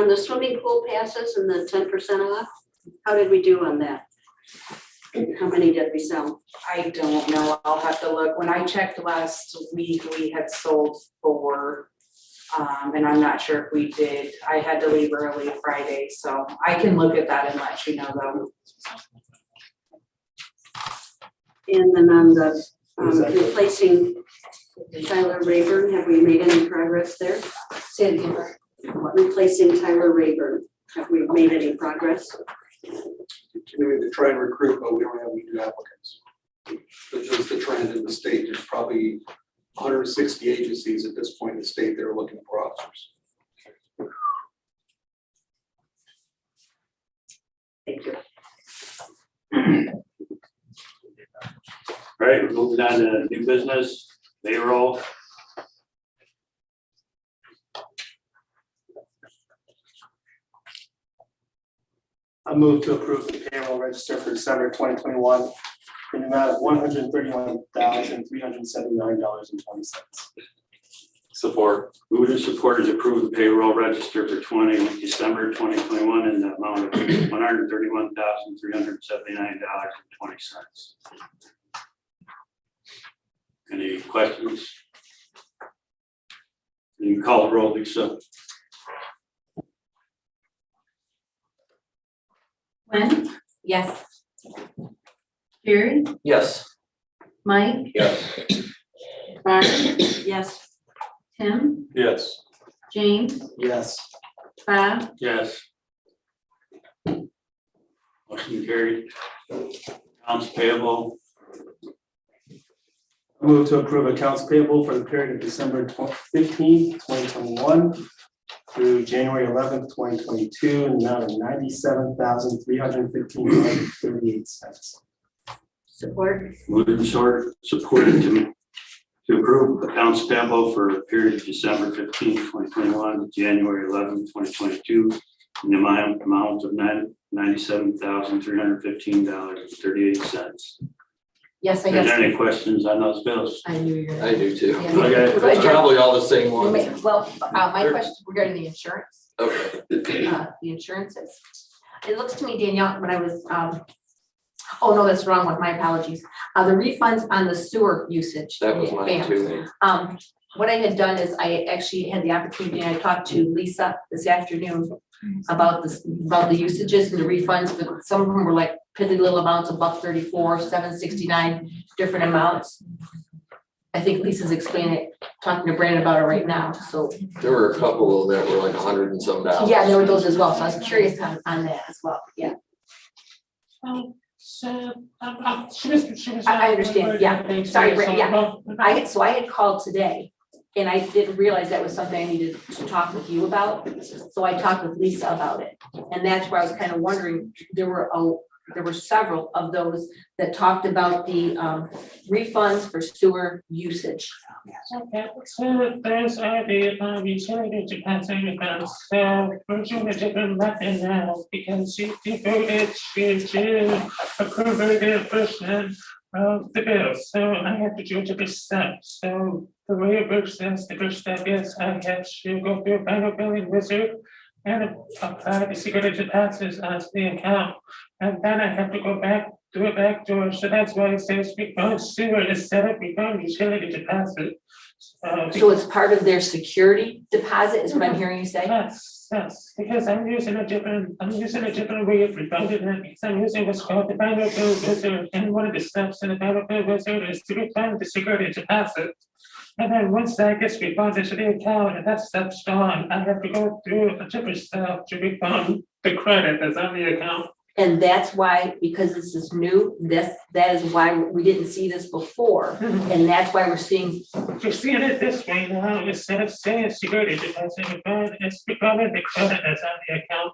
the swimming pool passes and the 10% off, how did we do on that? How many did we sell? I don't know, I'll have to look. When I checked last week, we had sold 4. And I'm not sure if we did. I had to leave early Friday, so I can look at that and let you know though. And then on the replacing Tyler Rayburn, have we made any progress there? Say it again. Replacing Tyler Rayburn, have we made any progress? Continuing to try and recruit, but we don't have any new applicants. That's just the trend in the state. There's probably 160 agencies at this point in the state that are looking for officers. Thank you. All right, we're moving on to new business, payroll. I move to approve the payroll register for December 2021 in the amount of $131,379.20. Support. Moved and supported to approve the payroll register for December 2021 in the amount of $131,379.20. Any questions? You can call the roll, Lisa. Gwen, Yes. Jerry, Yes. Mike, Yes. Barb, Yes. Tim, Yes. James, Yes. Bob, Yes. Motion carried. Accounts payable. I move to approve accounts payable for the period of December 15th, 2021 through January 11th, 2022, in the amount of $97,315.38. Support? Moved and supported to approve accounts payable for a period of December 15th, 2021 to January 11th, 2022 in the amount of $97,315.38. Yes, I Are there guess. any questions on those bills? I knew you were. I do too. Yeah. Okay. It's probably all the same You ones. may- Well, my question regarding the insurance, Okay. the insurances. It looks to me, Danielle, when I was, oh no, that's wrong one, my apologies. The refunds on the sewer usage. That was mine Bam. too. What I had done is I actually had the opportunity, and I talked to Lisa this afternoon about this, about the usages and the refunds, but some of them were like piddly little amounts, $134, $769, different amounts. I think Lisa's explaining it, talking to Brandon about it right now, so. There were a couple that were like $100 and some dollars. Yeah, there were those as well, so I was curious on that as well, yeah. I understand, yeah, sorry, Brandon, yeah. So I had called today, and I didn't realize that was something I needed to talk with you about, so I talked with Lisa about it. And that's where I was kind of wondering, there were several of those that talked about the refunds for sewer usage. Okay, so there's the utility capacity refunds, so we're doing a different method now, because you voted to approve the portion of the bill, so I have to do a different step. So the way it works is, the first step is I have to go through a final billing wizard and apply the security deposits onto the account. And then I have to go back to a back door. So that's why it says refund sewer instead of refund utility deposit. So it's part of their security deposit, is what I'm hearing you say? Yes, because I'm using a different way of refunding it, because I'm using what's called the final bill wizard. And one of the steps in the final bill wizard is to refund the security deposit. And then once that gets refunded to the account and that step's gone, I have to go through a different step to refund the credit that's on the account. And that's why, because this is new, that is why we didn't see this before. And that's why we're seeing, You're seeing it this way now, instead of saying security deposit refund, it's refunding the credit that's on the account.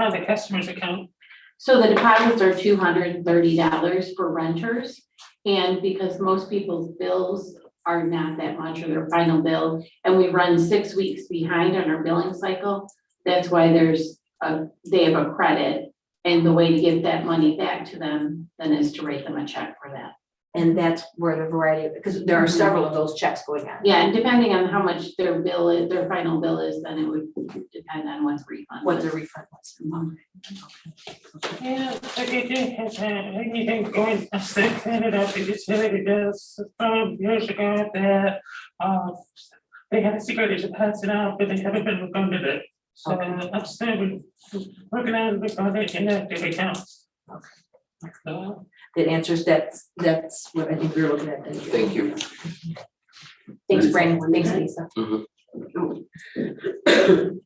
on the customer's account? So the deposits are $230 for renters. And because most people's bills are not that much or their final bill, and we run 6 weeks behind on our billing cycle, that's why they have a credit. And the way to give that money back to them then is to write them a check for that. And that's where the variety, because there are several of those checks going on. Yeah, and depending on how much their bill is, their final bill is, then it would depend on what's refunded. What the refund was. Yeah, but they did have anything going past the Canada, the utility bills from years ago that, they had a secret to pass it out, but they haven't been refunded it. So I'm still working on refunding inactive accounts. So, That answers that's what I think we were looking at. Thank you. Thanks, Brandon. Thanks, Lisa.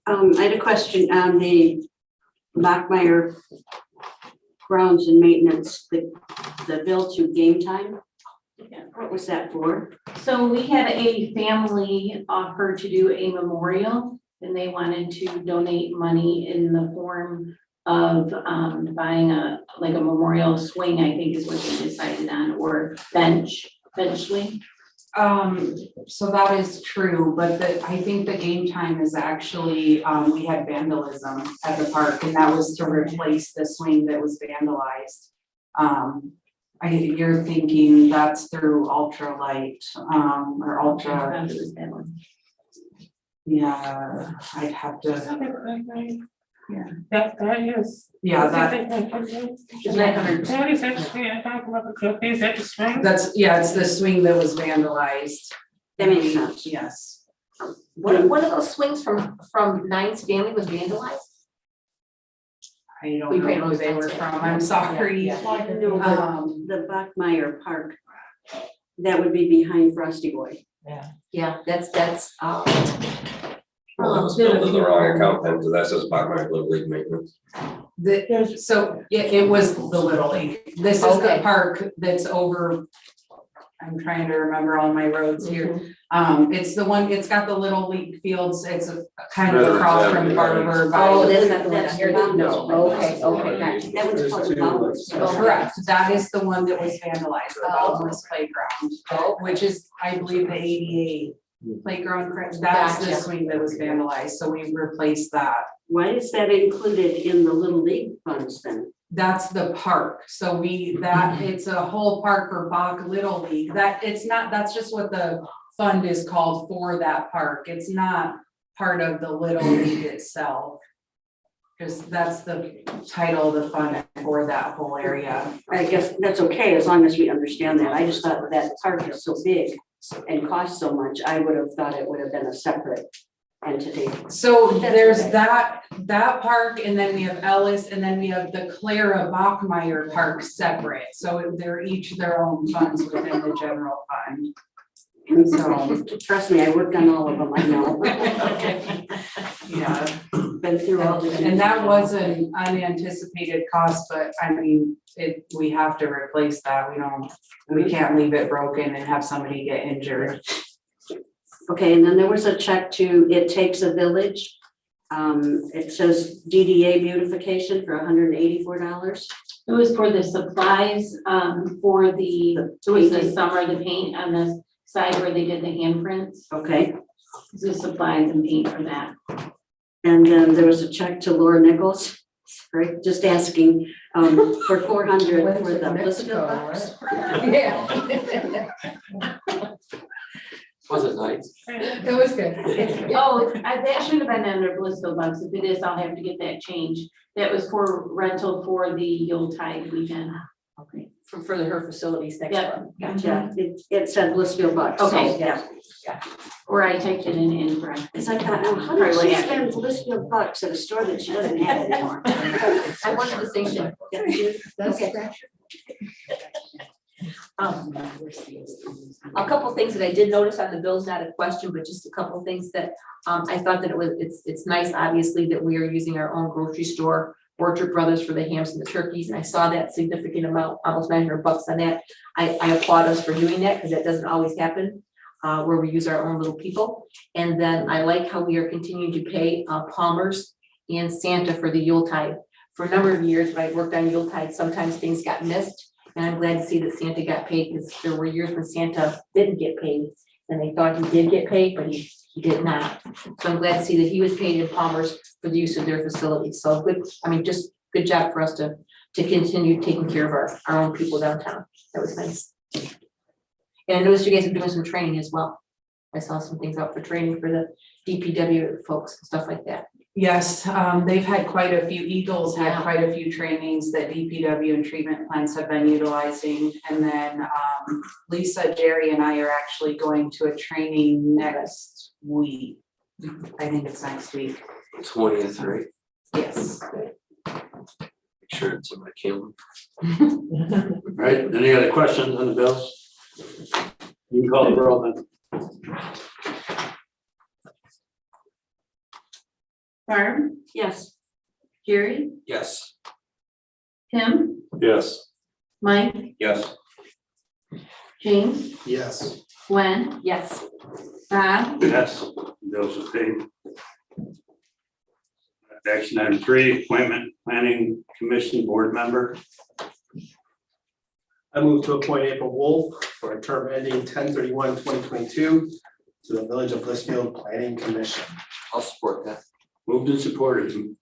I had a question on the Bachmeyer grounds and maintenance, the bill to Game Time. What was that for? So we had a family offer to do a memorial, and they wanted to donate money in the form of buying a memorial swing, I think is what they decided on, or bench swing. So that is true, but I think the Game Time is actually, we had vandalism at the park, and that was to replace the swing that was vandalized. You're thinking that's through ultralight, or ultra, yeah, I'd have to, yeah. that is. Yeah, that, That is actually, I talk about the cookies at the swing. it's the swing that was vandalized. That makes sense. Yes. One of those swings from Nine's family was vandalized? I We don't paid know who they were those from, I'm sorry. Yeah. No, the Bachmeyer Park, that would be behind Frosty Boy. Yeah, that's, Well, that was billed to the wrong account then, because that says Bachmeyer Little League maintenance. It was the Little League. This is the Okay. park that's over, I'm trying to remember all my roads here. It's the one, it's got the Little League fields, it's a kind of Veterans across from Avenue. Barber. Oh, that's that's not the one that's here. the No, one. okay, gotcha. That one's called the Bowers. Correct, that is the one that was vandalized, the Bowers Playground, which is, I believe, the ADA playground, correct? That's the Gotcha. swing that was vandalized, so we replaced that. Why is that included in the Little League funds then? That's the park, so it's a whole park for Bach Little League, that's just what the fund is called for that park, it's not part of the Little League itself. Because that's the title of the fund for that whole area. I guess that's okay, as long as we understand that. I just thought that park is so big and costs so much, I would have thought it would have been a separate entity. So That's there's okay. that park, and then we have Ellis, and then we have the Clara Bachmeyer Park separate, so they're each their own funds within the general fund. So, Trust me, I worked on all of them, I know. yeah. Been through all the. And that was an unanticipated cost, but I mean, we have to replace that. We can't leave it broken and have somebody get injured. Okay, and then there was a check to It Takes a Village. It says DDA beautification for $184. It was for the supplies, for it was the summer, the paint on the side where they did the handprints. Okay, The supplies and paint for that. and then there was a check to Laura Nichols, right, just asking, for $400 for the Blissfield box. Yeah. Was it nice? It was good. Oh, that should have been under Blissfield bucks. If it is, I'll have to get that changed. That was for rental for the Yuletide weekend. Okay, for her facilities next Yep. month. Gotcha. Yeah, it said Blissfield bucks. so, Okay. Yeah. Or I typed it in incorrect. Cause I thought, oh, how does she spend Blissfield bucks at a store that she doesn't have anymore? I wanted the same thing. Okay. A couple things that I did notice on the bills, not a question, but just a couple things that I thought that it's nice, obviously, that we are using our own grocery store, Orchard Brothers, for the hams and the turkeys. And I saw that significant amount, almost $900 on that. I applaud us for doing that because that doesn't always happen where we use our own little people. And then I like how we are continuing to pay Palmer's and Santa for the Yuletide. For a number of years, when I worked on Yuletide, sometimes things got missed. And I'm glad to see that Santa got paid, because there were years when Santa didn't get paid. And they thought he did get paid, but he did not. So I'm glad to see that he was paid in Palmer's for the use of their facilities. So good, I mean, just good job for us to continue taking care of our own people downtown. That was nice. And I noticed you guys are doing some training as well. I saw some things out for training for the DPW folks and stuff like that. Yes, they've had quite a few, Eagles had Yeah. quite a few trainings that DPW and treatment plants have been utilizing. And then Lisa, Jerry and I are actually going to a training next week. I think it's next week. 20th, right? Yes. Make sure it's in my calendar. Right, any other questions on the bills? You can call the roll then. Barb, Yes. Jerry, Yes. Tim, Yes. Mike, Yes. James, Yes. Gwen, Yes. Bob, Yes, bills are paid. Action item 3, appointment planning commission board member. I move to appoint April Wolf for a term ending 10/31/2022 to the Village of Blissfield Planning Commission. I'll support that. Moved and supported to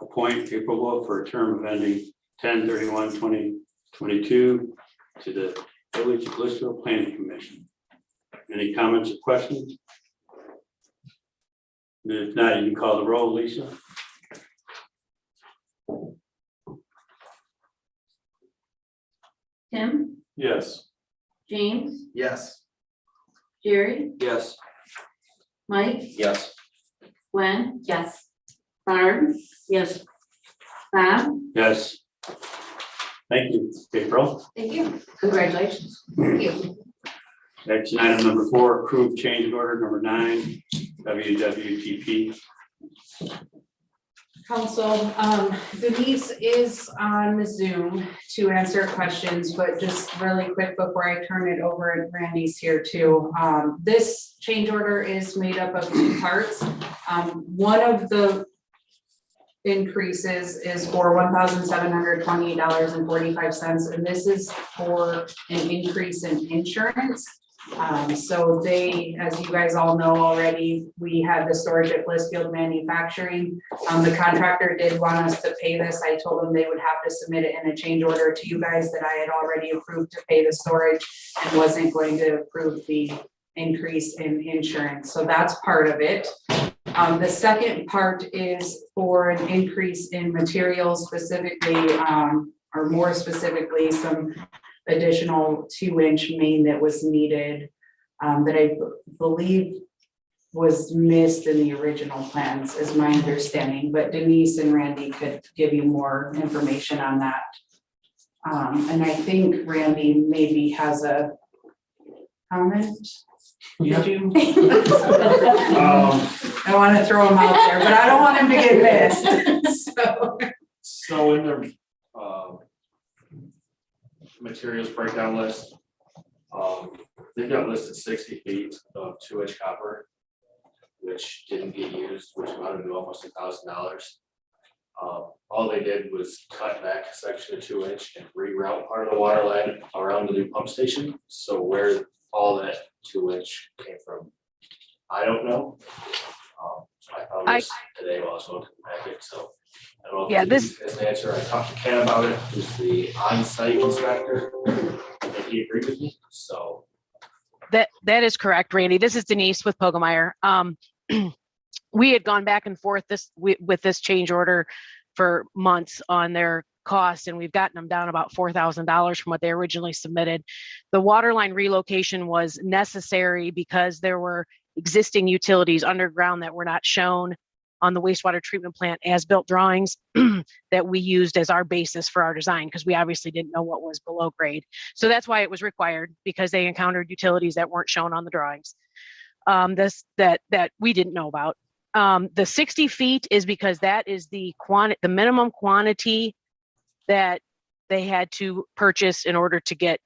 appoint April Wolf for a term of ending 10/31/2022 to the Village of Blissfield Planning Commission. Any comments or questions? If not, you can call the roll, Lisa. Tim, Yes. James, Yes. Jerry, Yes. Mike, Yes. Gwen, Yes. Barb, Yes. Bob, Yes. Thank you, April. Thank you. Congratulations. Thank you. Action item number 4, approve change order number 9, WWTP. Council, Denise is on Zoom to answer questions, but just really quick before I turn it over, and Randy's here too. This change order is made up of 2 parts. One of the increases is for $1,728.45, and this is for an increase in insurance. So they, as you guys all know already, we had the storage at Blissfield Manufacturing. The contractor did want us to pay this. I told them they would have to submit it in a change order to you guys that I had already approved to pay the storage and wasn't going to approve the increase in insurance. So that's part of it. The second part is for an increase in materials, specifically, or more specifically, some additional 2-inch main that was needed, that I believe was missed in the original plans, is my understanding, but Denise and Randy could give you more information on that. And I think Randy maybe has a comment. Did you? I want to throw him out there, but I don't want him to get missed. So in their materials breakdown list, they've got listed 60 feet of 2-inch copper, which didn't get used, which amounted to almost $1,000. All they did was cut back a section of 2-inch and reroute part of the water line around the new pump station. So where all that 2-inch came from, I don't know. I found this today also in the packet, so I don't know if this is an answer. I talked to Ken about it, who's the on-site inspector, and he agreed with me, so. That is correct, Randy. This is Denise with Pogemeyer. We had gone back and forth with this change order for months on their costs, and we've gotten them down about $4,000 from what they originally submitted. The water line relocation was necessary because there were existing utilities underground that were not shown on the wastewater treatment plant as built drawings that we used as our basis for our design, because we obviously didn't know what was below grade. So that's why it was required, because they encountered utilities that weren't shown on the drawings. That we didn't know about. The 60 feet is because that is the minimum quantity that they had to purchase in order to get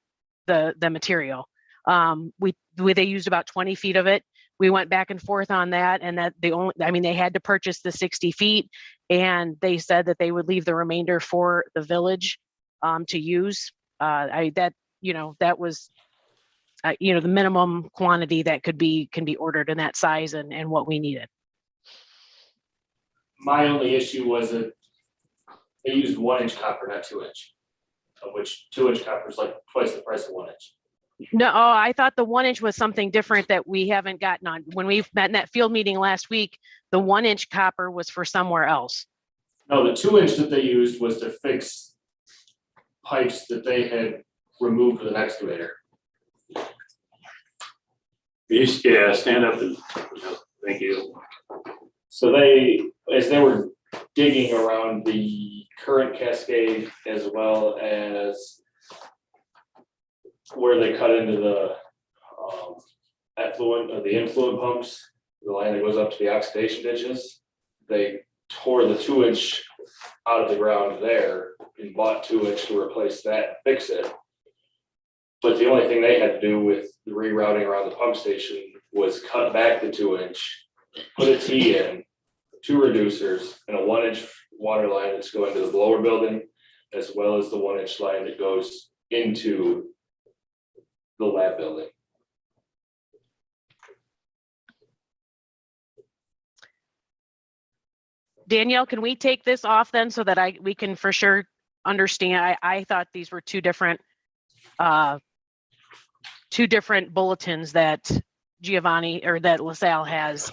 the material. They used about 20 feet of it. We went back and forth on that, and that they had to purchase the 60 feet, And they said that they would leave the remainder for the village to use. That was the minimum quantity that can be ordered in that size and what we needed. My only issue was that they used 1-inch copper, not 2-inch, of which 2-inch copper is like twice the price of 1-inch. No, I thought the 1-inch was something different that we haven't gotten on. When we met in that field meeting last week, the 1-inch copper was for somewhere else. No, the 2-inch that they used was to fix pipes that they had removed with an excavator. Yeah, stand up and, thank you. So they, as they were digging around the current cascade as well as where they cut into the effluent or the influent pumps, the line that goes up to the oxidation ditches, they tore the 2-inch out of the ground there and bought 2-inch to replace that and fix it. But the only thing they had to do with the rerouting around the pump station was cut back the 2-inch, put a T in, 2 reducers, and a 1-inch water line that's going to the blower building, as well as the 1-inch line that goes into the lab building. Danielle, can we take this off then so that we can for sure understand? I thought these were two different bulletins that Giovanni or that LaSalle has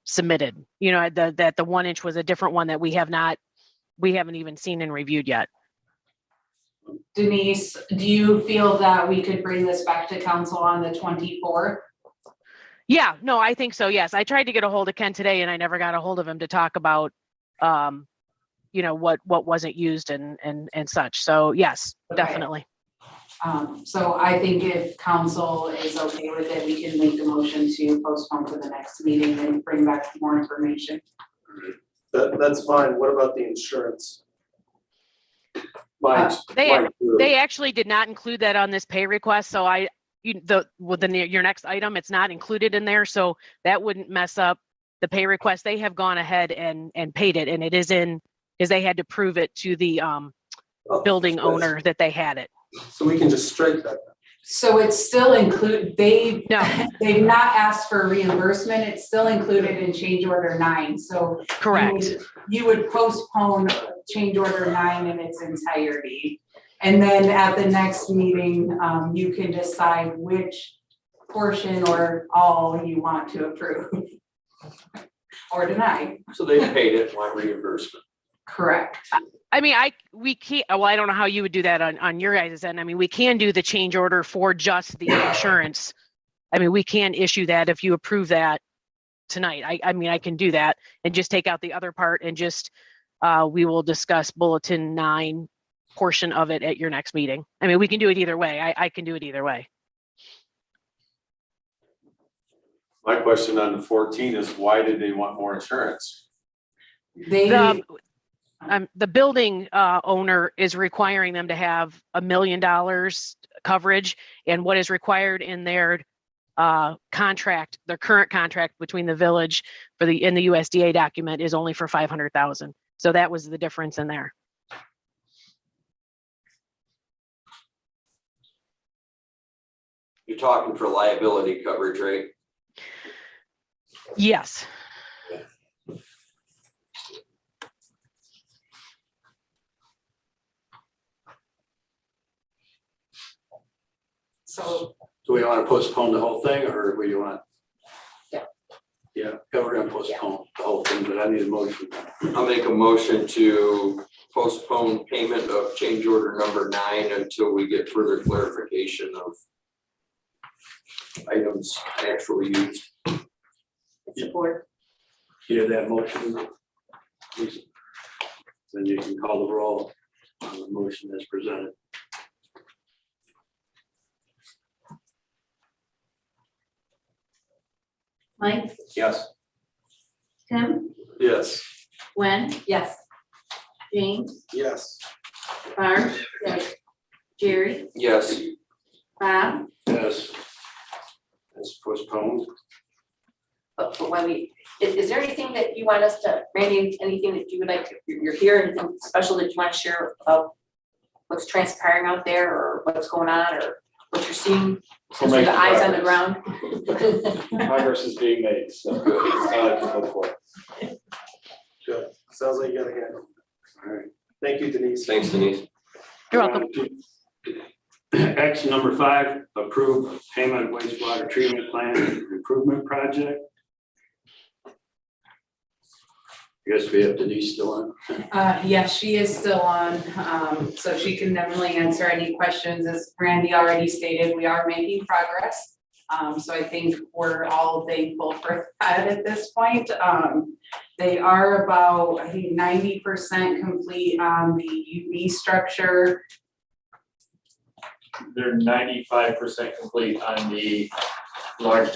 submitted. That the 1-inch was a different one that we haven't even seen and reviewed yet. Denise, do you feel that we could bring this back to council on the 24th? Yeah, no, I think so. Yes. I tried to get a hold of Ken today and I never got a hold of him to talk about, what wasn't used and such. So yes, Okay. Definitely. So I think if council is okay with it, we can make a motion to postpone to the next meeting and bring back more information. That's fine. What about the insurance? They actually did not include that on this pay request. So your next item, it's not included in there. So that wouldn't mess up the pay request. They have gone ahead and paid it, and it is in, because they had to prove it to the building owner that they had it. So we can just strike that. So it's still they've No. not asked for reimbursement. It's still included in change order 9. So Correct. You would postpone change order 9 in its entirety. And then at the next meeting, you can decide which portion or all you want to approve or deny. So they paid it, want reimbursement. Correct. I mean, we can't, well, I don't know how you would do that on your guys' end. I mean, we can do the change order for just the insurance. I mean, we can issue that if you approve that tonight. I mean, I can do that and just take out the other part and just, we will discuss bulletin 9 portion of it at your next meeting. I mean, we can do it either way. I can do it either way. My question on the 14 is why did they want more insurance? The building owner is requiring them to have $1 million coverage, and what is required in their contract, their current contract between the village in the USDA document is only for $500,000. So that was the difference in there. You're talking for liability coverage, right? Yes. So Do we want to postpone the whole thing, or we want? Yeah. Yeah, we're gonna postpone the whole thing, but I need a motion. I'll make a motion to postpone payment of change order number 9 until we get further clarification of items actually used. Support. You have that motion? Lisa? Then you can call the roll on the motion as presented. Mike, Yes. Tim, Yes. Gwen, yes. James, Yes. Barb, Jerry, Yes. Bob, Yes. That's postponed. but when is there anything that you want us to, Randy, anything that you would like, you're here, anything special that you want to share about what's transpiring out there, or what's going on, or what you're seeing, since you're the eyes on the ground? Progress is being made, so look for it. Good. Sounds like you got a handle. All right. Thank you, Denise. Thanks, Denise. You're welcome. Action number 5, approve payment wastewater treatment plant improvement project. I guess we have Denise still on. Yes, she is still on, so she can definitely answer any questions. As Randy already stated, we are making progress. So I think we're all thankful for that at this point. They are about, I think, 90% complete on the UV structure. They're 95% complete on the large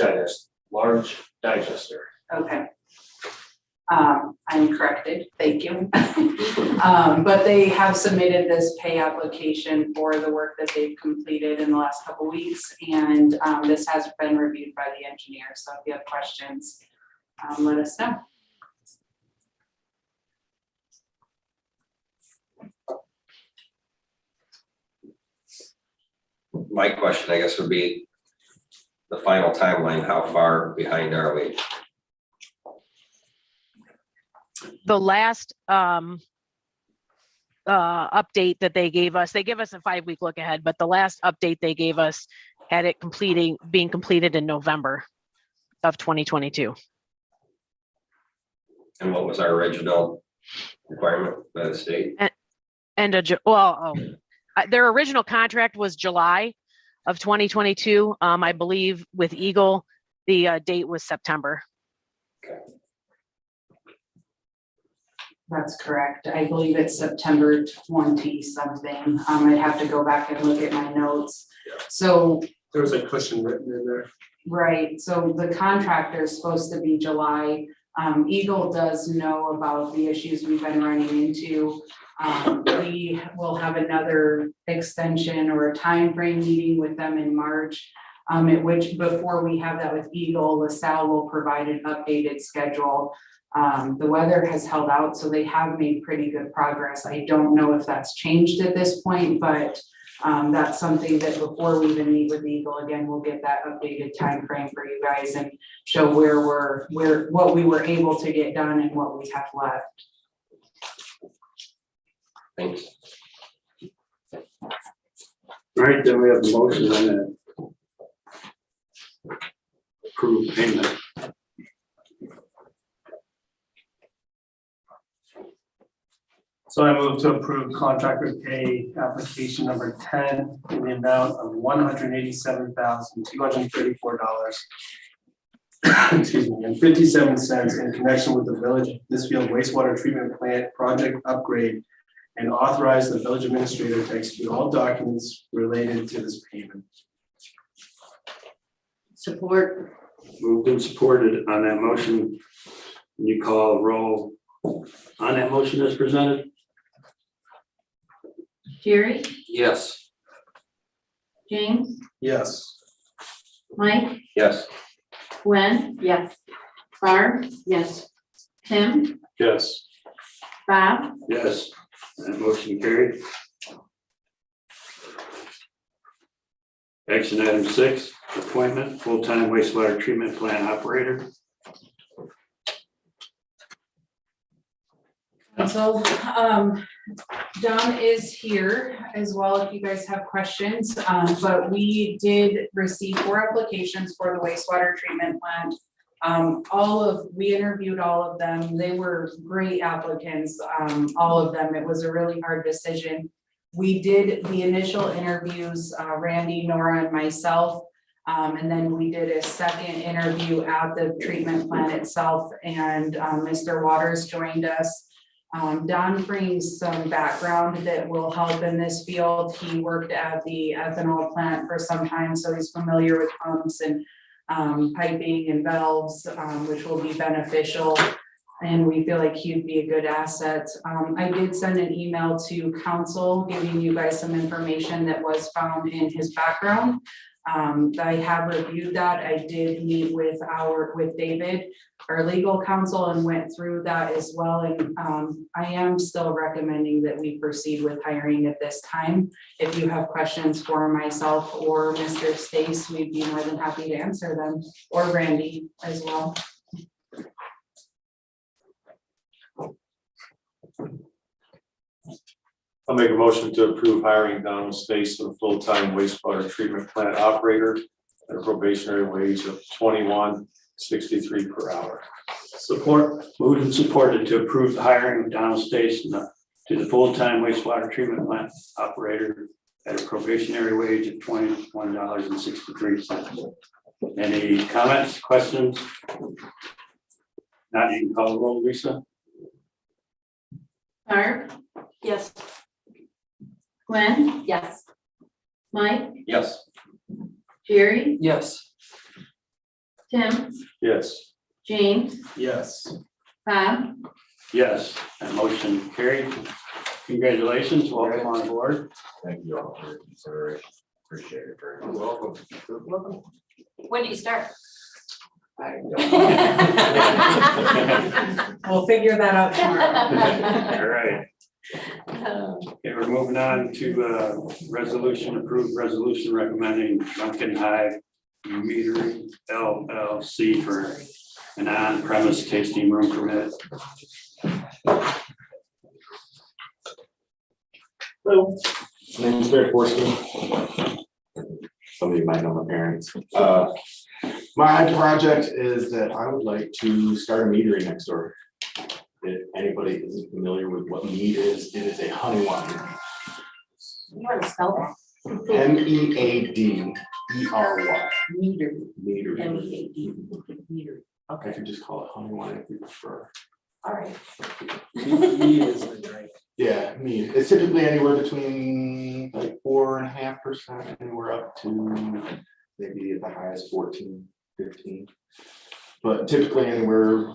digester. Okay. I'm corrected, thank you. But they have submitted this pay application for the work that they've completed in the last couple weeks, and this has been reviewed by the engineer, so if you have questions, let us know. My question, I guess, would be the final timeline. How far behind are we? The last update that they gave us a 5-week look ahead, but the last update they gave us had it being completed in November of 2022. And what was our original requirement by the state? Their original contract was July of 2022. I believe with Eagle, the date was September. That's correct. I believe it's September 20 something. I'd have to go back and look at my notes. So There was a cushion written in there. right, so the contractor is supposed to be July. Eagle does know about the issues we've been running into. We will have another extension or a time frame meeting with them in March. At which, before we have that with Eagle, LaSalle will provide an updated schedule. The weather has held out, so they have made pretty good progress. I don't know if that's changed at this point, but that's something that before we even meet with Eagle again, we'll get that updated time frame for you guys and show what we were able to get done and what we have left. Thanks. All right, then we have the motion on that. Approved payment. So I move to approve contractor pay application number 10 in the amount of $187,234. Excuse me, and 57 cents in connection with the Village of Blissfield wastewater treatment plant project upgrade, and authorize the village administrator to execute all documents related to this payment. Support. Moved and supported on that motion. Can you call roll on that motion as presented? Jerry, Yes. James, Yes. Mike, Yes. Gwen, Yes. Barb, Yes. Tim, Yes. Bob, Yes. That motion carried. Action item 6, appointment full-time wastewater treatment plant operator. So, Don is here as well if you guys have questions, but we did receive 4 applications for the wastewater treatment plant. We interviewed all of them. They were great applicants, all of them. It was a really hard decision. We did the initial interviews, Randy, Nora, and myself. And then we did a second interview at the treatment plant itself, and Mr. Waters joined us. Don brings some background that will help in this field. He worked at the ethanol plant for some time, so he's familiar with pumps and piping and valves, which will be beneficial. And we feel like he'd be a good asset. I did send an email to council giving you guys some information that was found in his background. I have reviewed that. I did meet with David, our legal counsel, and went through that as well. And I am still recommending that we proceed with hiring at this time. If you have questions for myself or Mr. Stace, we'd be more than happy to answer them, or Randy as well. I'll make a motion to approve hiring Donald Stace for the full-time wastewater treatment plant operator at a probationary wage of $21.63 per hour. Support, moved and supported to approve the hiring of Donald Stace to the full-time wastewater treatment plant operator at a probationary wage of $21.63. Any comments, questions? Not, you can call the roll, Lisa. Barb, Yes. Gwen, Yes. Mike, Yes. Jerry, Yes. Tim, Yes. James, Yes. Bob, Yes, that motion carried. Congratulations, welcome on board. Thank you all for your consideration. Appreciate it very much. Welcome. Welcome. When do you start? We'll figure that out tomorrow. All right. Okay, we're moving on to approved resolution recommending Drunken Hive Meetery LLC for an on-premise tasting room permit. Hello, my name is Barry Forsky. Some of you might know my parents. My project is that I would like to start a meetery next door. If anybody isn't familiar with what mead is, it is a honey winery. You want to spell that? MEADERY. Meetery. Meadery. MEAD. Meetery. I Okay, could just call it honey wine if you prefer. all right. Yeah, mead. It's typically anywhere between like 4.5%, anywhere up to maybe at the highest 14, 15. But typically anywhere,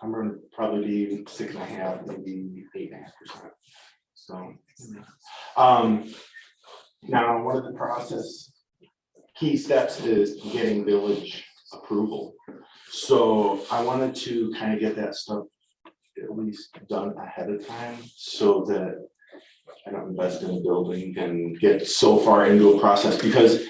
I'm gonna probably be 6.5, maybe 8.5%. So, now one of the process key steps is getting village approval. So I wanted to kind of get that stuff at least done ahead of time so that I don't invest in a building and get so far into a process, because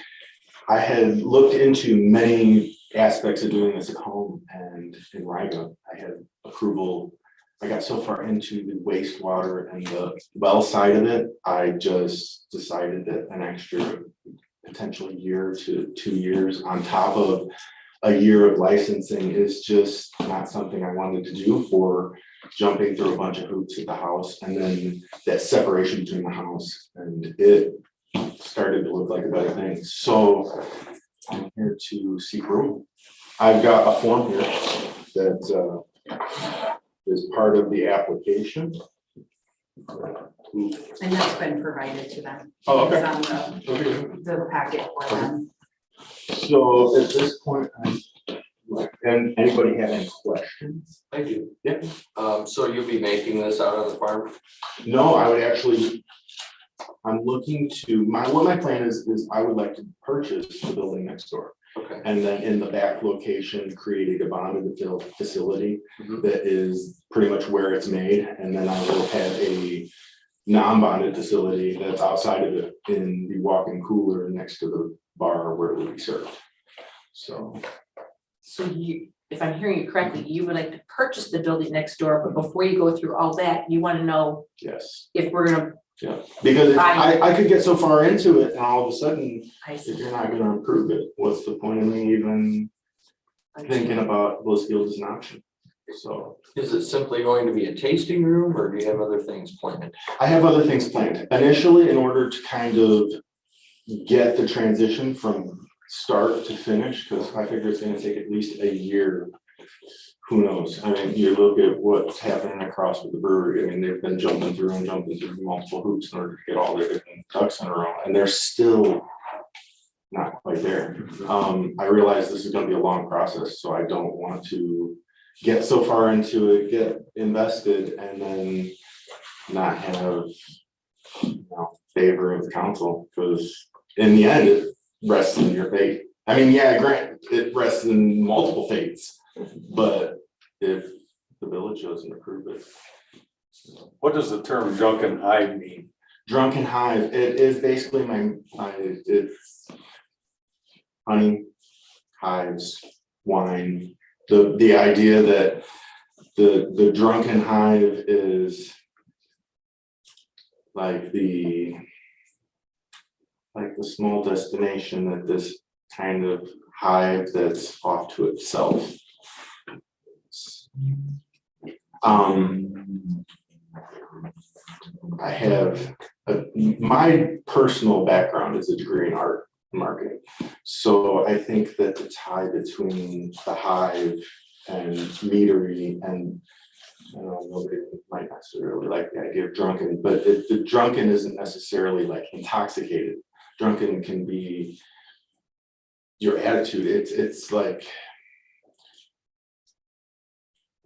I had looked into many aspects of doing this at home, and in Riga, I had approval. I got so far into the wastewater and the well side of it, I just decided that an extra potential year to 2 years on top of a year of licensing is just not something I wanted to do for jumping through a bunch of hoops at the house, and then that separation between the house and it started to look like a better thing. So I'm here to seek room. I've got a form here that is part of the application. And that's been provided to them. Oh, okay. It's on the packet for them. So at this point, and anybody have any questions? I do. Yeah. So you'll be making this out on the farm? No, I would actually, I'm looking to, what my plan is I would like to purchase the building next door. Okay. And then in the back location, create a bonded facility that is pretty much where it's made. And then I will have a non-bonded facility that's outside of it in the walk-in cooler next to the bar where it will be served. So. So you, if I'm hearing you correctly, you would like to purchase the building next door, but before you go through all that, you want to know Yes. if we're gonna. Yeah, because I could get so far into it and all of a sudden, I see. if you're not gonna improve it, what's the point of me even thinking about Blissfield as an option? So Is it simply going to be a tasting room, or do you have other things planned? I have other things planned. Initially, in order to kind of get the transition from start to finish, because I figure it's gonna take at least a year. Who knows? I mean, you look at what's happening across with the brewery. I mean, they've been jumping through multiple hoops in order to get all their different ducks in a row, and they're still not quite there. I realize this is gonna be a long process, so I don't want to get so far into it, get invested, and then not have, favor of the council, because in the end, rests in your fate. I mean, yeah, grant, it rests in multiple fates, but if the village doesn't approve it. What does the term drunken hive mean? Drunken Hive, it is basically it's honey, hives, wine. The idea that the Drunken Hive is like the small destination that this kind of hive that's off to itself. I have my personal background is a degree in art and marketing. So I think that the tie between the Hive and Meetery and nobody might necessarily like the idea of drunken, but the drunken isn't necessarily like intoxicated. Drunken can be your attitude. It's like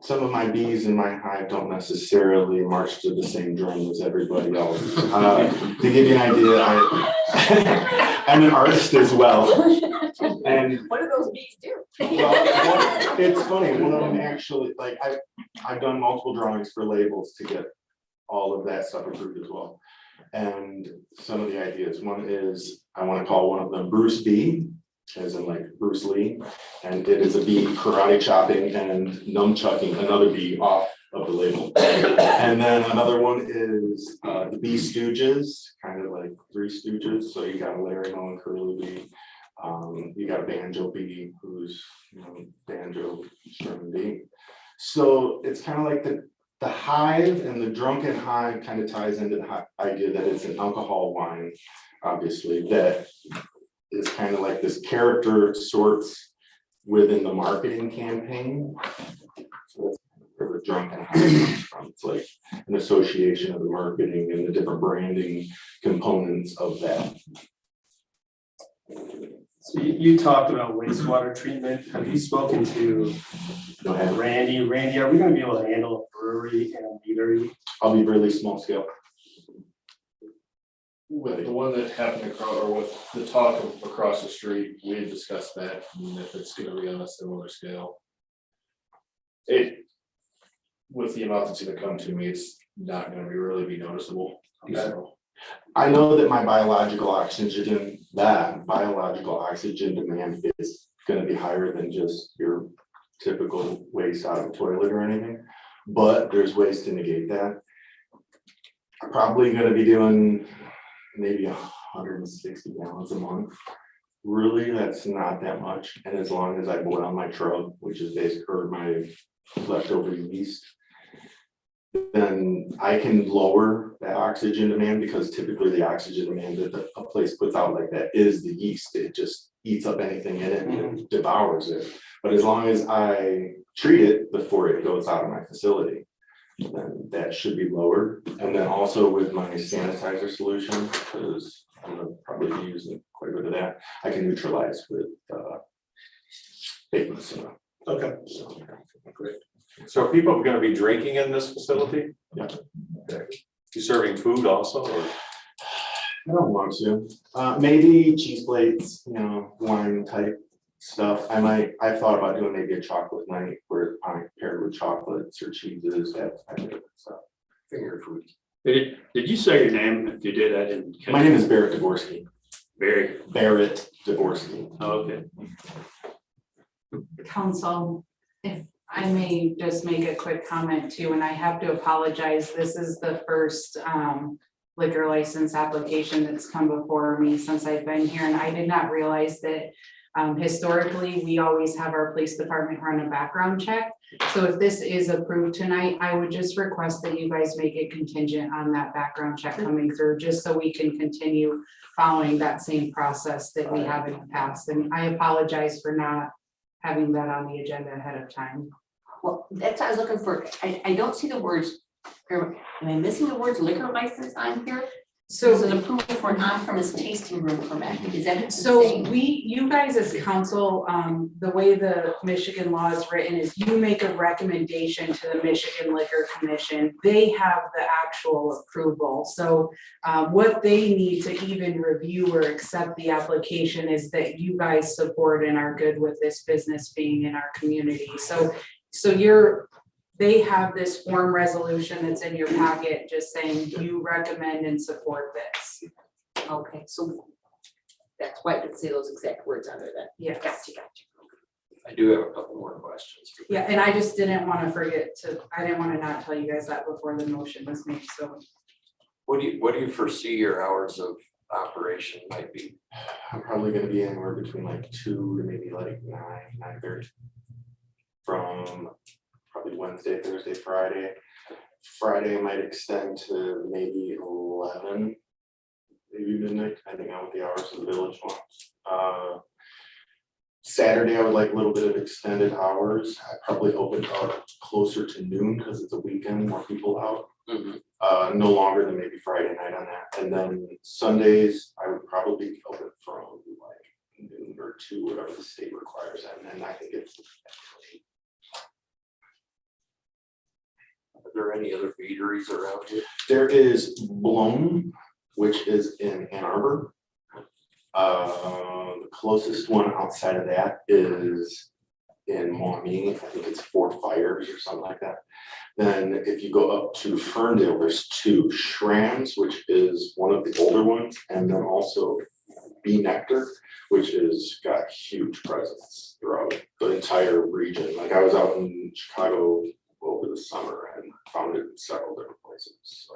some of my bees in my hive don't necessarily march to the same drum as everybody else. To give you an idea, I'm an artist as well. And What do those bees do? well, it's funny, one of them actually, like I've done multiple drawings for labels to get all of that stuff approved as well. And some of the ideas, one is, I want to call one of them Bruce B, as in like Bruce Lee, and it is a bee karate chopping and nunchucking another bee off of the label. And then another one is the Bee Stooges, kind of like Three Stooges. So you got a Larry Moe Curly Bee, you got a banjo bee who's banjo strumming bee. So it's kind of like the hive, and the drunken hive kind of ties into the idea that it's an alcohol wine, obviously, that is kind of like this character sorts within the marketing campaign. So that's where the drunken hive comes from. It's like an association of the marketing and the different branding components of that. So you talked about wastewater treatment. Have you spoken to Go ahead. Randy? Randy, are we gonna be able to handle a brewery and a meadery? I'll be really small scale. With the one that happened across, or with the talk of across the street, we had discussed that, and if it's gonna be on a similar scale. With the amount that's gonna come to me, it's not gonna really be noticeable. So, I know that my biological oxygen demand is gonna be higher than just your typical waste out of a toilet or anything, but there's ways to negate that. I'm probably gonna be doing maybe 160 gallons a month. Really, that's not that much. And as long as I boil my trub, which is basically my leftover yeast, then I can lower that oxygen demand, because typically the oxygen demand that a place puts out like that is the yeast. It just eats up anything in it and it devours it. But as long as I treat it before it goes out of my facility, then that should be lowered. And then also with my sanitizer solution, because I'm gonna probably be using quite a bit of that, I can neutralize with baking soda. Okay. So, Great. So are people gonna be drinking in this facility? Yeah. Okay. You serving food also, or? I don't want to. Maybe cheese plates, wine type stuff. I thought about doing maybe a chocolate night where I paired with chocolates or cheeses, that type of stuff. Finger food. Did you say your name? If you did, I didn't catch My name it. is Barrett Dvorsky. Barrett Dvorsky. Oh, okay. Council, if I may just make a quick comment too, and I have to apologize, this is the first liquor license application that's come before me since I've been here, and I did not realize that historically, we always have our police department run a background check. So if this is approved tonight, I would just request that you guys make it contingent on that background check coming through, just so we can continue following that same process that we have in the past. And I apologize for not having that on the agenda ahead of time. Well, that's what I was looking for. I don't see the words, am I missing the words liquor license on here? So it's So, an approval for an on-premise tasting room permit, is that what you're so saying? you guys as council, the way the Michigan law is written is you make a recommendation to the Michigan Liquor Commission. They have the actual approval, so what they need to even review or accept the application is that you guys support and are good with this business being in our community. So they have this form resolution that's in your packet, just saying you recommend and support this. Okay, so that's why I could say those exact words under that. Yeah. Gotcha. I do have a couple more questions. Yeah, and I just didn't want to forget to, I didn't want to not tell you guys that before the motion was made, so. What do you foresee your hours of operation might be? I'm probably gonna be anywhere between like 2 to maybe like 9:30. From probably Wednesday, Thursday, Friday. Friday might extend to maybe 11, maybe midnight, depending on what the hours of the village wants. Saturday, I would like a little bit of extended hours. I probably open up closer to noon because it's a weekend, more people out. No longer than maybe Friday night on that. And then Sundays, I would probably be open from like noon or 2, whatever the state requires. And then I think it's. Are there any other meeteries around here? There is Blown, which is in Ann Arbor. The closest one outside of that is in Maumee. I think it's Fort Fires or something like that. Then if you go up to Ferndale, there's 2 Shrams, which is one of the older ones, and then also Bee Nectar, which is got huge presence throughout the entire region. Like I was out in Chicago over the summer and found it in several different places. So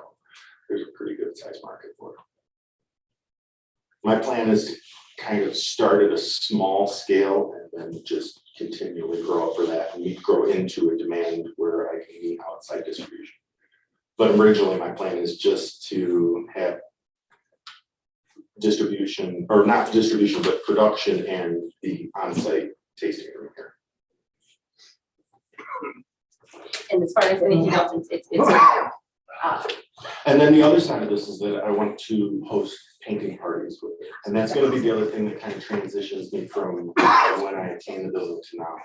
there's a pretty good size market for it. My plan is to kind of start at a small scale and then just continually grow up for that and grow into a demand where I can meet outside distribution. But originally my plan is just to have distribution, or not distribution, but production and the on-site tasting room here. And as far as anything else, it's And then the other side of this is that I want to host painting parties with it. And that's gonna be the other thing that kind of transitions me from when I attained the building to now.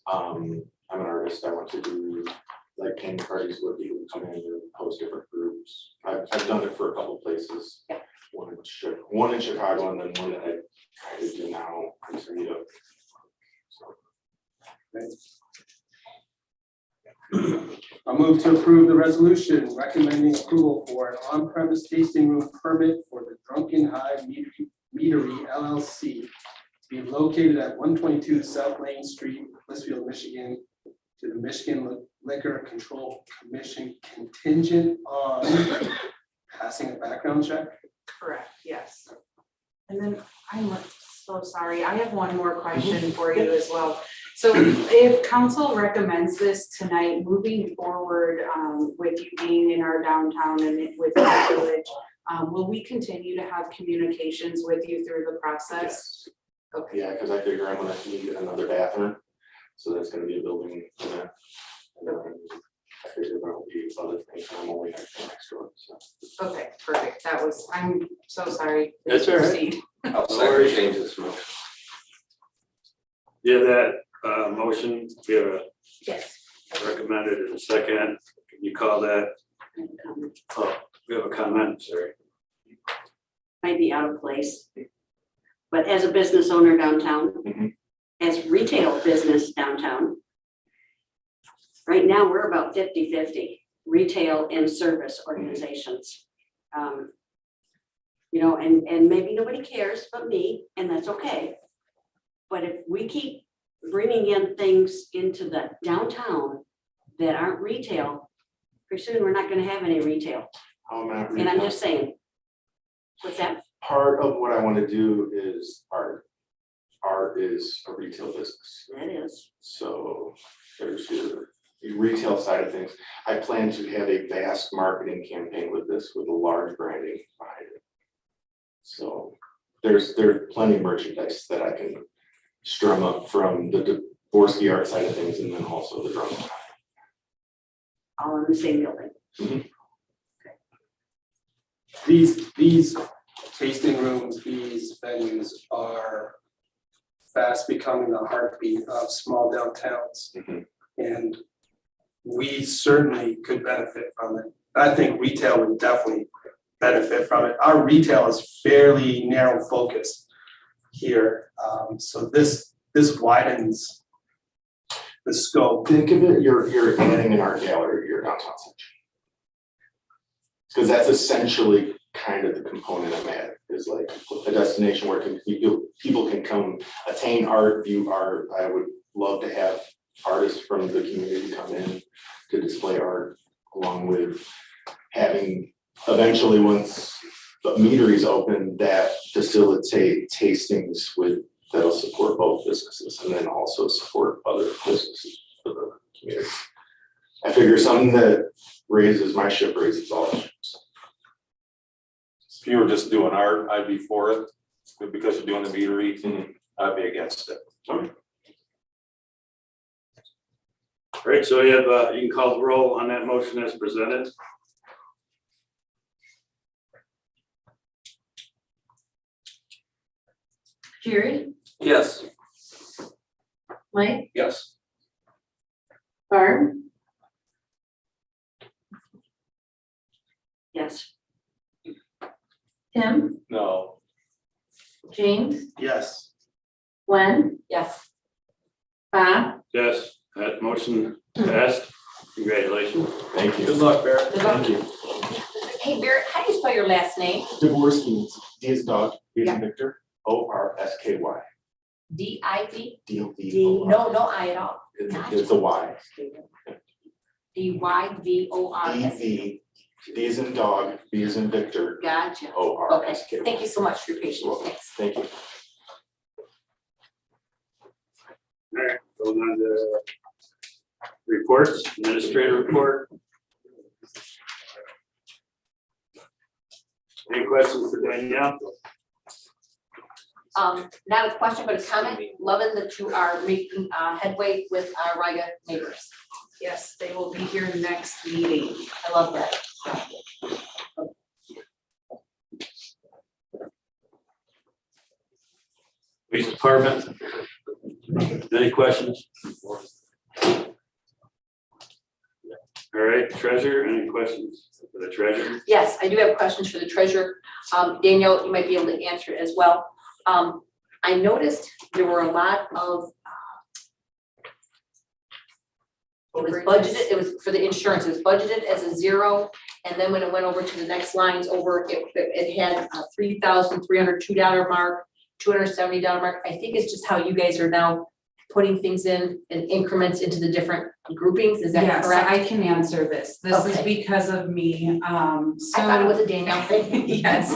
I'm an artist, I want to do like painting parties where people come in and host different groups. I've done it for a couple places. One in Chicago and then one that I kind of do now to meet up. I'll move to approve the resolution recommending approval for an on-premise tasting room permit for the Drunken Hive Meetery LLC to be located at 122 South Lane Street, Blissfield, Michigan, to the Michigan Liquor Control Commission contingent on passing a background check. Correct, yes. And then I'm so sorry, I have one more question for you as well. So if council recommends this tonight, moving forward with you being in our downtown and with the village, will we continue to have communications with you through the process? Yes. Okay. Yeah, because I figure I'm gonna need another bathroom, so that's gonna be a building in that. And then I figure there'll be other things, I'm only next door, so. Okay, perfect. That was, I'm so sorry. That's all right. Proceed. Outside changes. Yeah, that motion, we have a yes. recommended in a second. Can you call that? Oh, we have a comment, sorry. Might be out of place. But as a business owner downtown, as retail business downtown, right now we're about 50-50, retail and service organizations. You know, and maybe nobody cares but me, and that's okay. But if we keep bringing in things into the downtown that aren't retail, pretty soon we're not gonna have any retail. And I'm just saying. What's that? Part of what I want to do is art. Art is a retail business. That is. So there's the retail side of things. I plan to have a vast marketing campaign with this, with a large branding behind it. So there's plenty of merchandise that I can strum up from the Dvorsky art side of things and then also the Drunken. All in the same building. these tasting rooms, these venues are fast becoming the heartbeat of small downtowns. And we certainly could benefit from it. I think retail would definitely benefit from it. Our retail is fairly narrow focused here. So this widens the scope. Think of it, you're adding an art gallery to your downtown section. Because that's essentially kind of the component I'm at, is like a destination where people can come attain art, view art. I would love to have artists from the community come in to display art, along with having eventually, once the Meetery's open, that facilitate tastings that'll support both businesses and then also support other businesses for the community. I figure something that raises my ship raises all ships. If you were just doing art, I'd be for it, but because you're doing the Meetery, I'd be against it. All right, so you have, you can call the roll on that motion as presented. Jerry, Yes. Mike, Yes. Barb, Yes. Tim, No. James, Yes. Gwen, Yes. Bob, Yes, that motion passed. Congratulations. Thank you. Good luck, Barrett. Good luck. Thank you. Hey, Barrett, how do you spell your last name? Dvorsky, D is dog, V is in Victor, ORSKY. D-I-V? DOV. No, no I at all. It's a Y. D-Y-V-O-R-S. DV, D is in dog, V is in Victor, Gotcha. ORSKY. Thank you so much for your patience. You're welcome. Thanks. Thank you. All right, going on to reports, administrator report. Any questions for Danielle? Not a question, but a comment. Loving that you are making headway with our Riga neighbors. Yes, they will be here next meeting. I love that. Police department. Any questions? All right, treasurer, any questions for the treasurer? Yes, I do have questions for the treasurer. Danielle, you might be able to answer it as well. I noticed there were a lot of it was budgeted, it was for the insurance, it was budgeted as a 0. And then when it went over to the next lines over, it had a $3,302 mark, $270 mark. I think it's just how you guys are now putting things in increments into the different groupings. Is that correct? Yes, I can answer this. This is Okay. because of me. I thought it was a Danielle thing. Yes.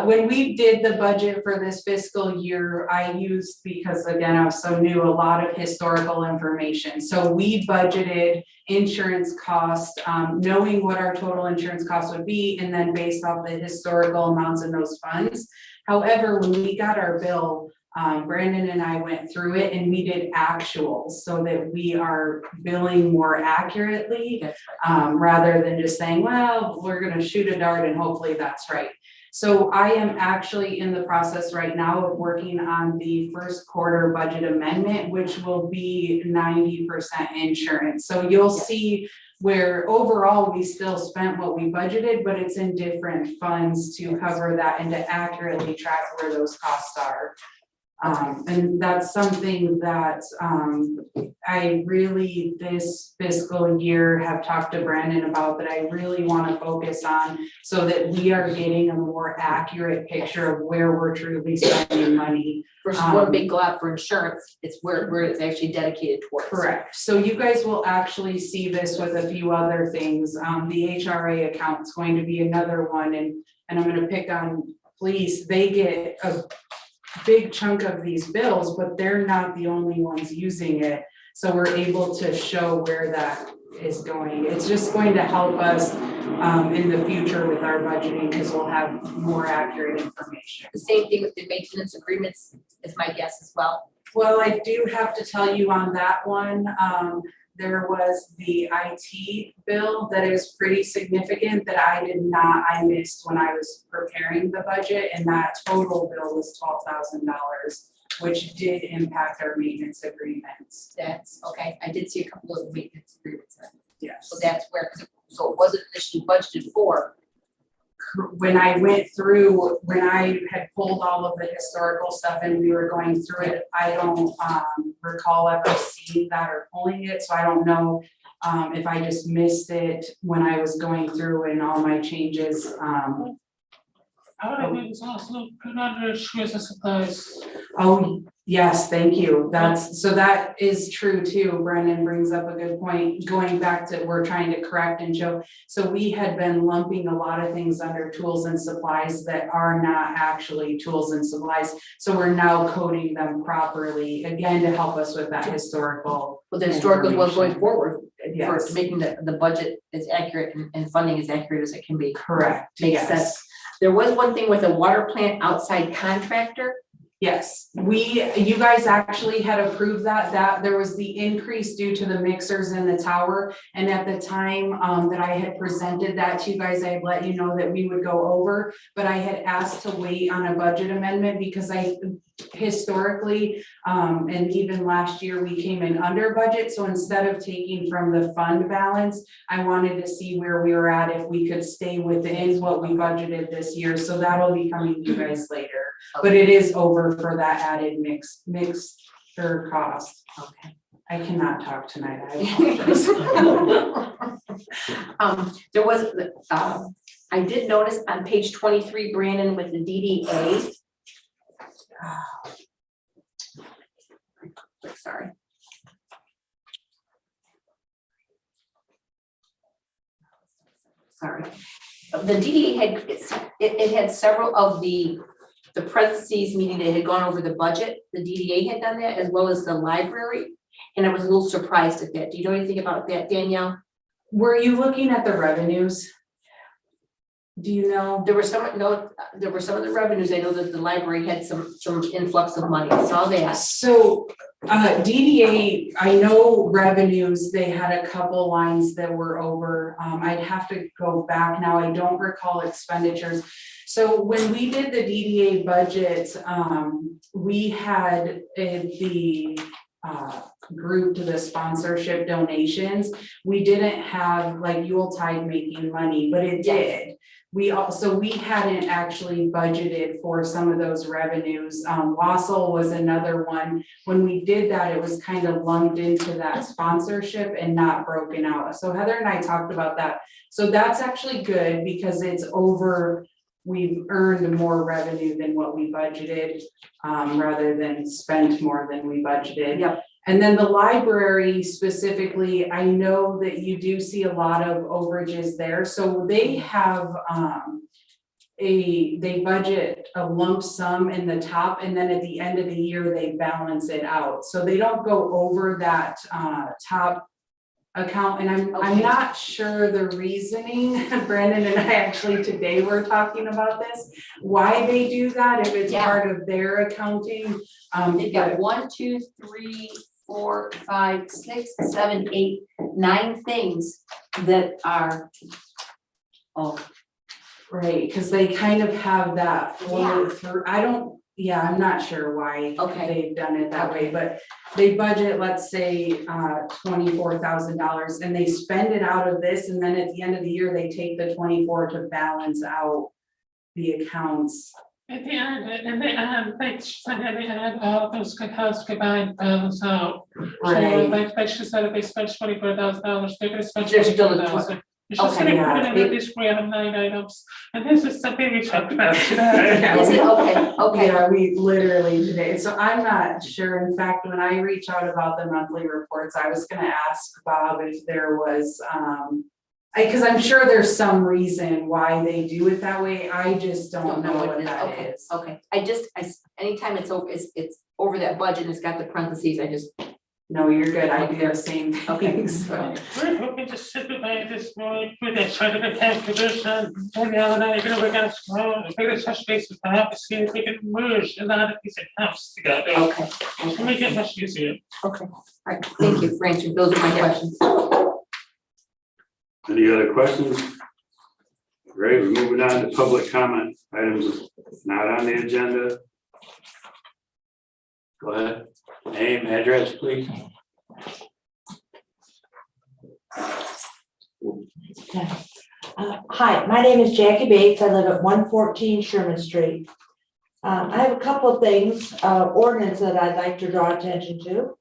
When we did the budget for this fiscal year, I used, because again, I was so new, a lot of historical information. So we budgeted insurance cost, knowing what our total insurance cost would be, and then based off the historical amounts in those funds. However, when we got our bill, Brandon and I went through it and we did actuals so that we are billing more accurately, rather than just saying, well, we're gonna shoot a dart and hopefully that's right. So I am actually in the process right now of working on the first quarter budget amendment, which will be 90% insurance. So you'll see where overall we still spent what we budgeted, but it's in different funds to cover that and to accurately track where those costs are. And that's something that I really, this fiscal year, have talked to Brandon about, that I really want to focus on, so that we are getting a more accurate picture of where we're truly spending money. Versus one big glob for insurance, it's where it's actually dedicated towards. Correct. So you guys will actually see this with a few other things. The HRA account is going to be another one, and I'm going to pick on police. They get a big chunk of these bills, but they're not the only ones using it. So we're able to show where that is going. It's just going to help us in the future with our budgeting, because we'll have more accurate information. The same thing with the maintenance agreements is my guess as well. Well, I do have to tell you on that one, there was the IT bill that is pretty significant that I missed when I was preparing the budget, and that total bill was $12,000, which did impact our maintenance agreements. That's, okay, I did see a couple of maintenance agreements then. Yes. So that's where, so it wasn't initially budgeted for. When I went through, when I had pulled all of the historical stuff and we were going through it, I don't recall ever seeing that or pulling it, so I don't know if I just missed it when I was going through and all my changes. Our things also put under shoes and supplies. Oh, yes, thank you. So that is true too. Brendan brings up a good point. Going back to, we're trying to correct and show. So we had been lumping a lot of things under tools and supplies that are not actually tools and supplies. So we're now coding them properly, again, to help us with that historical. Well, the historical was going information. forward for Yes, making the budget as accurate and funding as accurate as it can be. correct. Makes Yes. sense. There was one thing with a water plant outside contractor. Yes, you guys actually had approved that there was the increase due to the mixers in the tower. And at the time that I had presented that to you guys, I had let you know that we would go over, but I had asked to wait on a budget amendment because historically, and even last year, we came in under budget. So instead of taking from the fund balance, I wanted to see where we were at, if we could stay within what we budgeted this year. So that'll be coming to you guys later. But it is over for that added mixer cost. Okay. I cannot talk tonight. I apologize. There was, I did notice on page 23, Brandon, with the DDA. Sorry. Sorry. The DDA had, it had several of the parentheses, meaning they had gone over the budget. The DDA had done that, as well as the library. And I was a little surprised at that. Do you know anything about that, Danielle? Were you looking at the revenues? Do you know? There were some of the revenues. I know that the library had some influx of money. I saw that. So DDA, I know revenues, they had a couple lines that were over. I'd have to go back now. I don't recall expenditures. So when we did the DDA budget, we had the group to the sponsorship donations. We didn't have like Yuletide making money, but it did. We hadn't actually budgeted for some of those revenues. Wassel was another one. When we did that, it was kind of lumped into that sponsorship and not broken out. So Heather and I talked about that. So that's actually good because it's over. We've earned more revenue than what we budgeted, rather than spent more than we budgeted. Yep. And then the library specifically, I know that you do see a lot of overages there. So they have they budget a lump sum in the top, and then at the end of the year, they balance it out. So they don't go over that top account, and I'm not sure the reasoning. Brandon and I actually today were talking about this, why they do that, if it's part of their accounting. They've got 1, 2, 3, 4, 5, 6, 7, 8, 9 things that are, right, because they kind of have that flow through. I'm not sure why they've done it that way, but they budget, let's say, $24,000, and they spend it out of this, and then at the end of the year, they take the 24 to balance out the accounts. At the end, and they add, all those good house combined balance out. Right. So like she said, if they spend $24,000, they're gonna spend There's still a $24,000. It's just gonna put it in this way of 9 items, and this is something we talked about today. is it okay? Yeah, we literally today, so I'm not sure. In fact, when I reach out about the monthly reports, I was gonna ask Bob if there was, because I'm sure there's some reason why they do it that way. I just don't know what that is. Okay, anytime it's over that budget and it's got the parentheses, No, you're good. I do the same thing, so. We're hoping to simplify this more with a sort of a calculation. And now and I'm gonna work out small, bigger touch base with the house, see if we can merge a lot of these accounts together. Okay, To make it much easier. okay. All right, thank you for answering. Those are my questions. Any other questions? Great, we're moving on to public comment items not on the agenda. Go ahead. Name, address, please. Hi, my name is Jackie Bates. I live at 114 Sherman Street. I have a couple of things, ordinance that I'd like to draw attention to.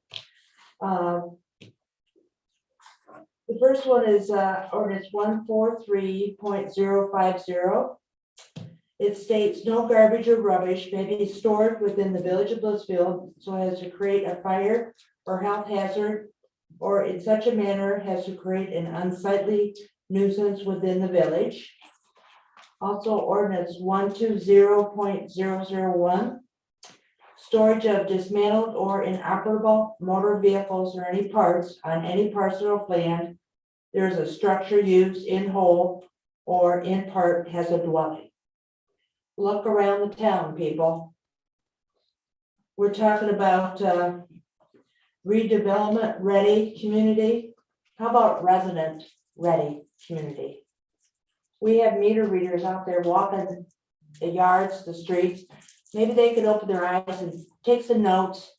The first one is ordinance 143.050. It states no garbage or rubbish may be stored within the village of Blissfield so as to create a fire or health hazard, or in such a manner as to create an unsightly nuisance within the village. Also ordinance 120.001. Storage of dismantled or inoperable motor vehicles or any parts on any parcel of land. There is a structure used in whole or in part has a dwelling. Look around the town, people. We're talking about redevelopment ready community. How about resident ready community? We have meter readers out there walking the yards, the streets. Maybe they could open their eyes and take some notes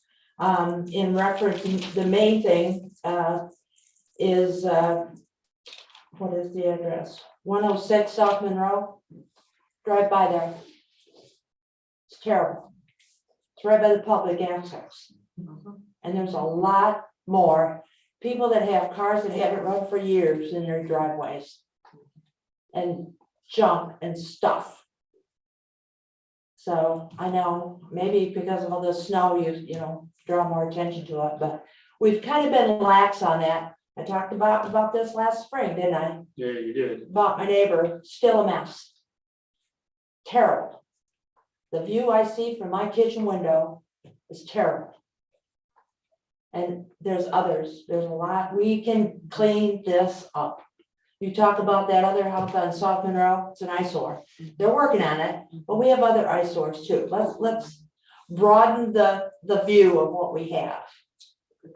in reference. The main thing is what is the address? 106 South Monroe. Drive by there. It's terrible. It's right by the public access. And there's a lot more people that have cars that haven't run for years in their driveways. And junk and stuff. So I know maybe because of all the snow, you know, draw more attention to it, but we've kind of been lax on that. I talked about this last spring, didn't I? Yeah, you did. About my neighbor, still a mess. Terrible. The view I see from my kitchen window is terrible. And there's others, there's a lot, we can clean this up. You talk about that other house on South Monroe, it's an eyesore. They're working on it, but we have other eyesores too. Let's broaden the view of what we have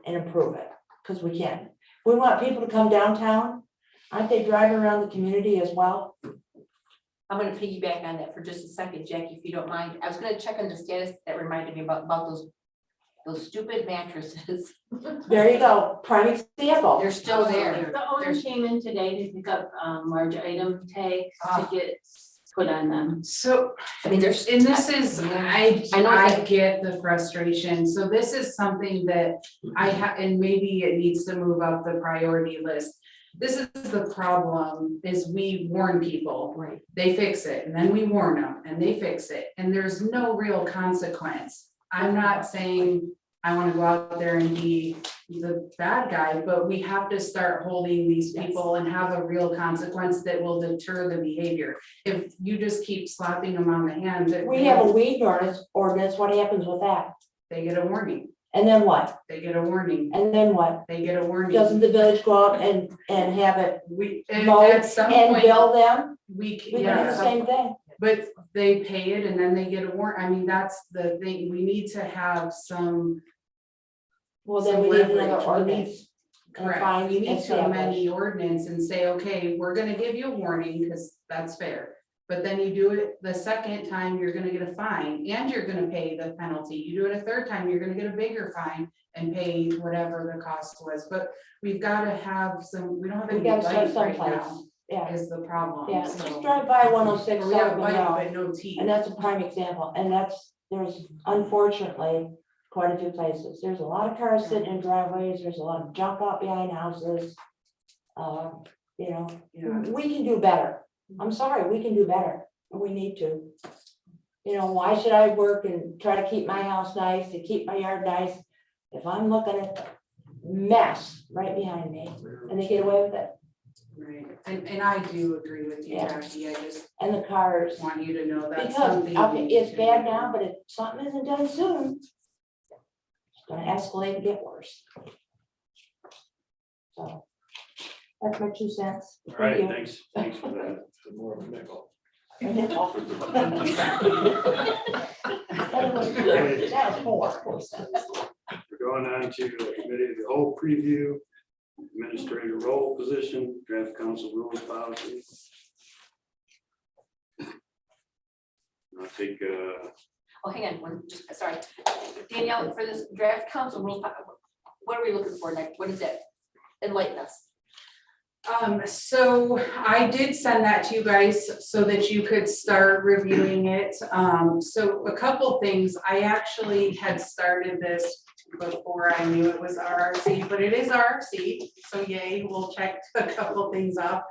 and improve it, because we can. We want people to come downtown. Aren't they driving around the community as well? I'm gonna piggyback on that for just a second, Jackie, if you don't mind. I was gonna check on the status that reminded me about those stupid mattresses. There you go, prime example. They're still there. The owner came in today to pick up large item tags to get put on them. So, I mean, there's, and this is, I know get the frustration. So this is something that I have, and maybe it needs to move up the priority list. This is the problem, is we warn people, right. They fix it, and then we warn them, and they fix it, and there's no real consequence. I'm not saying I wanna go out there and be the bad guy, but we have to start holding these people and have a real consequence that will deter the behavior. If you just keep slapping them on the hand, We have a weed ordinance, what happens with that? they get a warning, And then what? they get a warning, And then what? they get a warning. Doesn't the village go out and have it We, mowed at some and point, bill them? we, We can do the yeah, same thing. but they pay it and then they get a warrant. I mean, that's the thing, we need to have some. Well, then some we need another leverage. ordinance. and Correct, fines you need to amend established. the ordinance and say, okay, we're gonna give you a warning, because that's fair. But then you do it the second time, you're gonna get a fine and you're gonna pay the penalty. You do it a third time, you're gonna get a bigger fine and pay whatever the cost was. But we've gotta have some, we don't have We any gotta start light right someplace. now, Yeah, is the problem, yeah, so. just drive by 106 We have South light, Monroe, but no teeth. and that's a prime example, and there's unfortunately quite a few places. There's a lot of cars sitting in driveways, there's a lot of junk out behind houses. You know, Yeah. we can do better. I'm sorry, we can do better, and we need to. You know, why should I work and try to keep my house nice, to keep my yard nice, if I'm looking at the mess right behind me, and they get away with it, Right, and I do agree with you, Yeah. Jackie, I just and the cars. want you to know that's Because, something. okay, we it's need bad to now, do. but if something isn't done soon, it's gonna escalate and get worse. So that's my 2 cents. All right, Thank you. thanks for that. More of a nickel. That was 4 cents. We're going on to committee of the whole preview, administrator role position, draft council rules policy. I'll take, Oh, hang on, sorry. Danielle, for this draft council rules, what are we looking for next? What is it? Enlighten us. So I did send that to you guys so that you could start reviewing it. So a couple things, I actually had started this before I knew it was RRC, but it is RRC, so yay, we'll check a couple things off.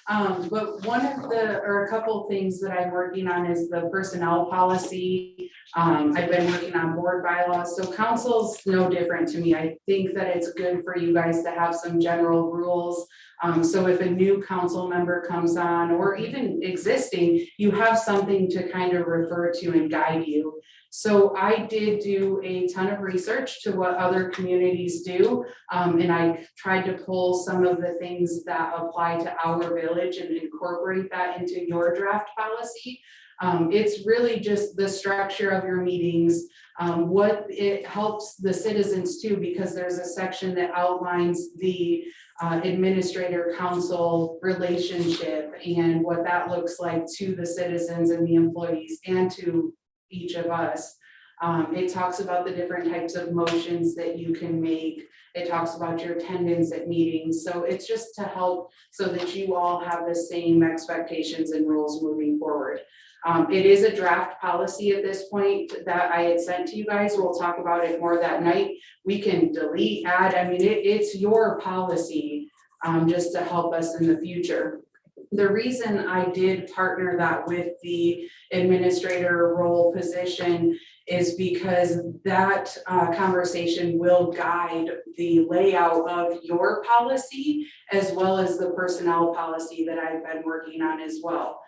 But a couple things that I'm working on is the personnel policy. I've been working on board bylaws, so council's no different to me. I think that it's good for you guys to have some general rules. So if a new council member comes on, or even existing, you have something to kind of refer to and guide you. So I did do a ton of research to what other communities do, and I tried to pull some of the things that apply to our village and incorporate that into your draft policy. It's really just the structure of your meetings, what it helps the citizens too, because there's a section that outlines the administrator council relationship and what that looks like to the citizens and the employees and to each of us. It talks about the different types of motions that you can make. It talks about your attendance at meetings. So it's just to help so that you all have the same expectations and rules moving forward. It is a draft policy at this point that I had sent to you guys. We'll talk about it more that night. We can delete, add, I mean, it's your policy just to help us in the future. The reason I did partner that with the administrator role position is because that conversation will guide the layout of your policy as well as the personnel policy that I've been working on as well.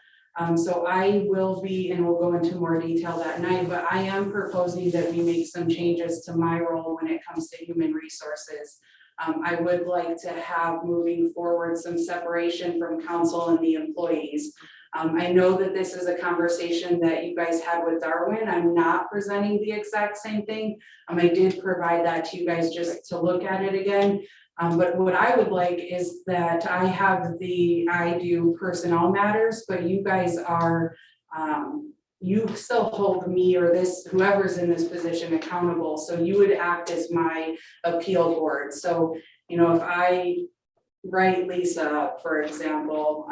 So I will be, and we'll go into more detail that night, but I am proposing that we make some changes to my role when it comes to human resources. I would like to have moving forward some separation from council and the employees. I know that this is a conversation that you guys had with Darwin. I'm not presenting the exact same thing. I did provide that to you guys just to look at it again. But what I would like is that I do personnel matters, but you guys are, you still hold me or whoever's in this position accountable. So you would act as my appeal board. So, you know, if I write Lisa up, for example,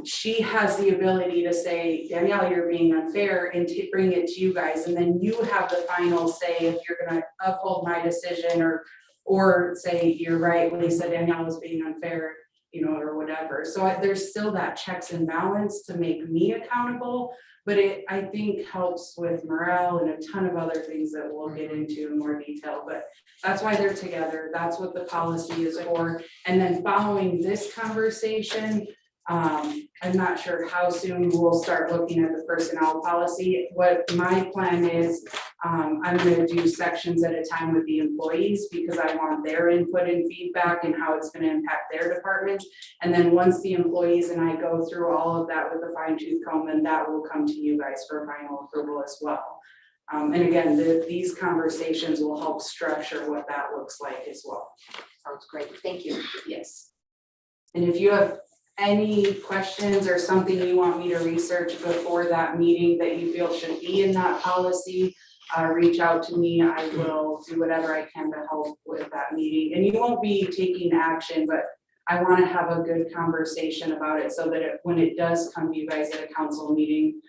she has the ability to say, Danielle, you're being unfair, and to bring it to you guys. And then you have the final say if you're gonna uphold my decision or say, you're right, Lisa, Danielle was being unfair, you know, or whatever. So there's still that checks and balance to make me accountable, but it, I think, helps with morale and a ton of other things that we'll get into in more detail, but that's why they're together. That's what the policy is for. And then following this conversation, I'm not sure how soon we'll start looking at the personnel policy. What my plan is, I'm going to do sections at a time with the employees because I want their input and feedback and how it's going to impact their departments. And then once the employees and I go through all of that with a fine tooth comb, then that will come to you guys for final approval as well. And again, these conversations will help structure what that looks like as well. Sounds great. Thank you. Yes. And if you have any questions or something you want me to research before that meeting that you feel should be in that policy, reach out to me. I will do whatever I can to help with that meeting. And you won't be taking action, but I want to have a good conversation about it so that when it does come to you guys at a council meeting,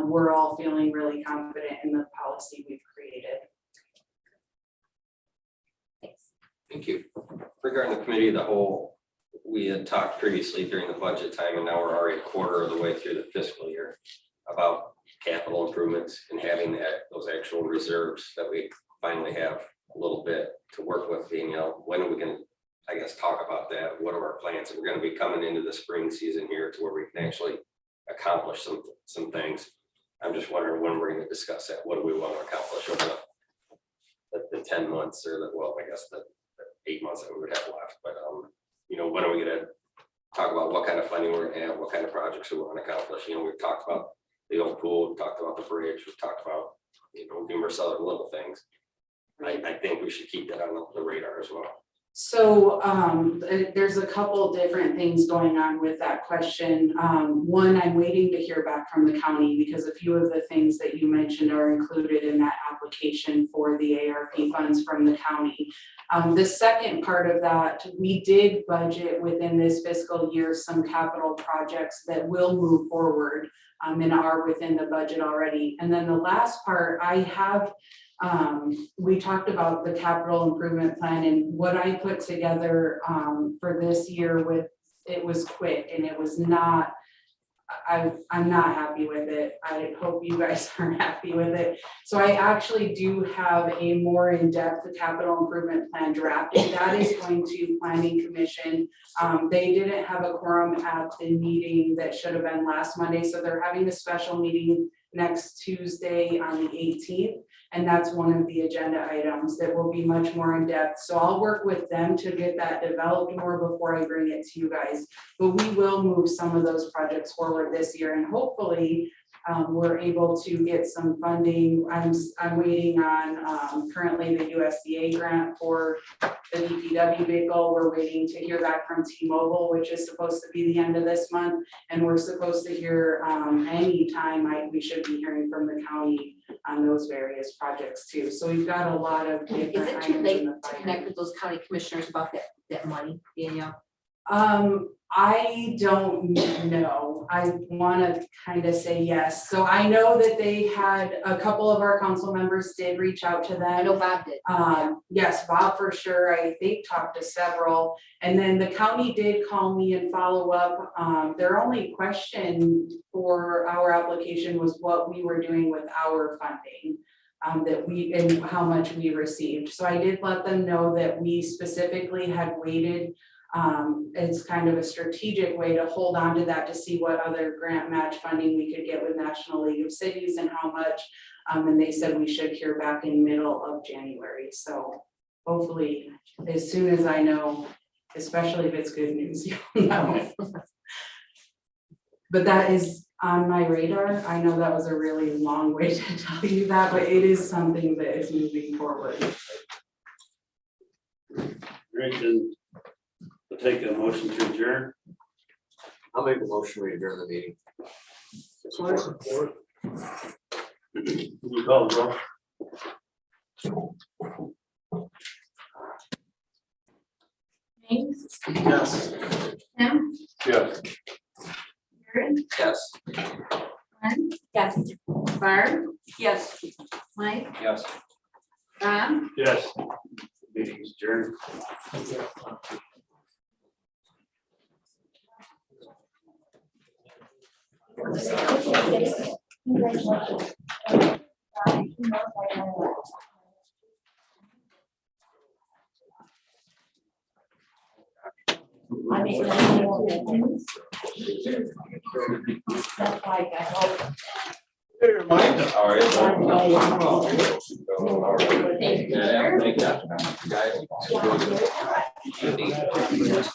we're all feeling really confident in the policy we've created. Thanks. Thank you. Regarding the committee of the whole, we had talked previously during the budget time, and now we're already a quarter of the way through the fiscal year about capital improvements and having those actual reserves that we finally have a little bit to work with. Danielle, when are we going to, I guess, talk about that? What are our plans? And we're going to be coming into the spring season here to where we can actually accomplish some things. I'm just wondering when we're going to discuss that. What do we want to accomplish over the 10 months or I guess the 8 months that we would have left. But when are we gonna talk about what kind of funding we're gonna have, what kind of projects we want to accomplish. We've talked about the old pool, we've talked about the bridge, we've talked about, numerous other little things. I think we should keep that on the radar as well. So there's a couple different things going on with that question. One, I'm waiting to hear back from the county because a few of the things that you mentioned are included in that application for the ARP funds from the county. The second part of that, we did budget within this fiscal year some capital projects that will move forward and are within the budget already. And then the last part, I have we talked about the capital improvement plan and what I put together for this year it was quick and it was not, I'm not happy with it. I hope you guys are happy with it. So I actually do have a more in-depth capital improvement plan drafted. That is going to Planning Commission. They didn't have a quorum at the meeting that should have been last Monday, so they're having a special meeting next Tuesday on the 18th. And that's one of the agenda items that will be much more in depth. So I'll work with them to get that developed more before I bring it to you guys. But we will move some of those projects forward this year and hopefully we're able to get some funding. I'm waiting on currently the USDA grant for the DPW vehicle. We're waiting to hear back from T-Mobile, which is supposed to be the end of this month. And we're supposed to hear anytime we should be hearing from the county on those various projects too. So we've got a lot of different Is it too items in late the to pipeline. connect with those county commissioners about that money, Danielle? I don't know. I want to kind of say yes. So I know that they had a couple of our council members did reach out to them. I know Bob did. Yes, Bob for sure. I think talked to several. And then the county did call me and follow up. Their only question for our application was what we were doing with our funding. And how much we received. So I did let them know that we specifically had waited. It's kind of a strategic way to hold on to that to see what other grant match funding we could get with National League of Cities and how much. And they said we should hear back in middle of January. So hopefully, as soon as I know, especially if it's good news, you'll know. But that is on my radar. I know that was a really long way to tell you that, but it is something that is moving forward. Great, then we'll take a motion to adjourn. I'll make a motion to adjourn the meeting. You call the roll. James, Yes. Tim, Yes. Karen, Yes. Glenn, Yes. Barb, Yes. Mike, Yes. Rob. Yes. Meeting's adjourned. Here, Mike. All right. Yeah, thank you. Guys.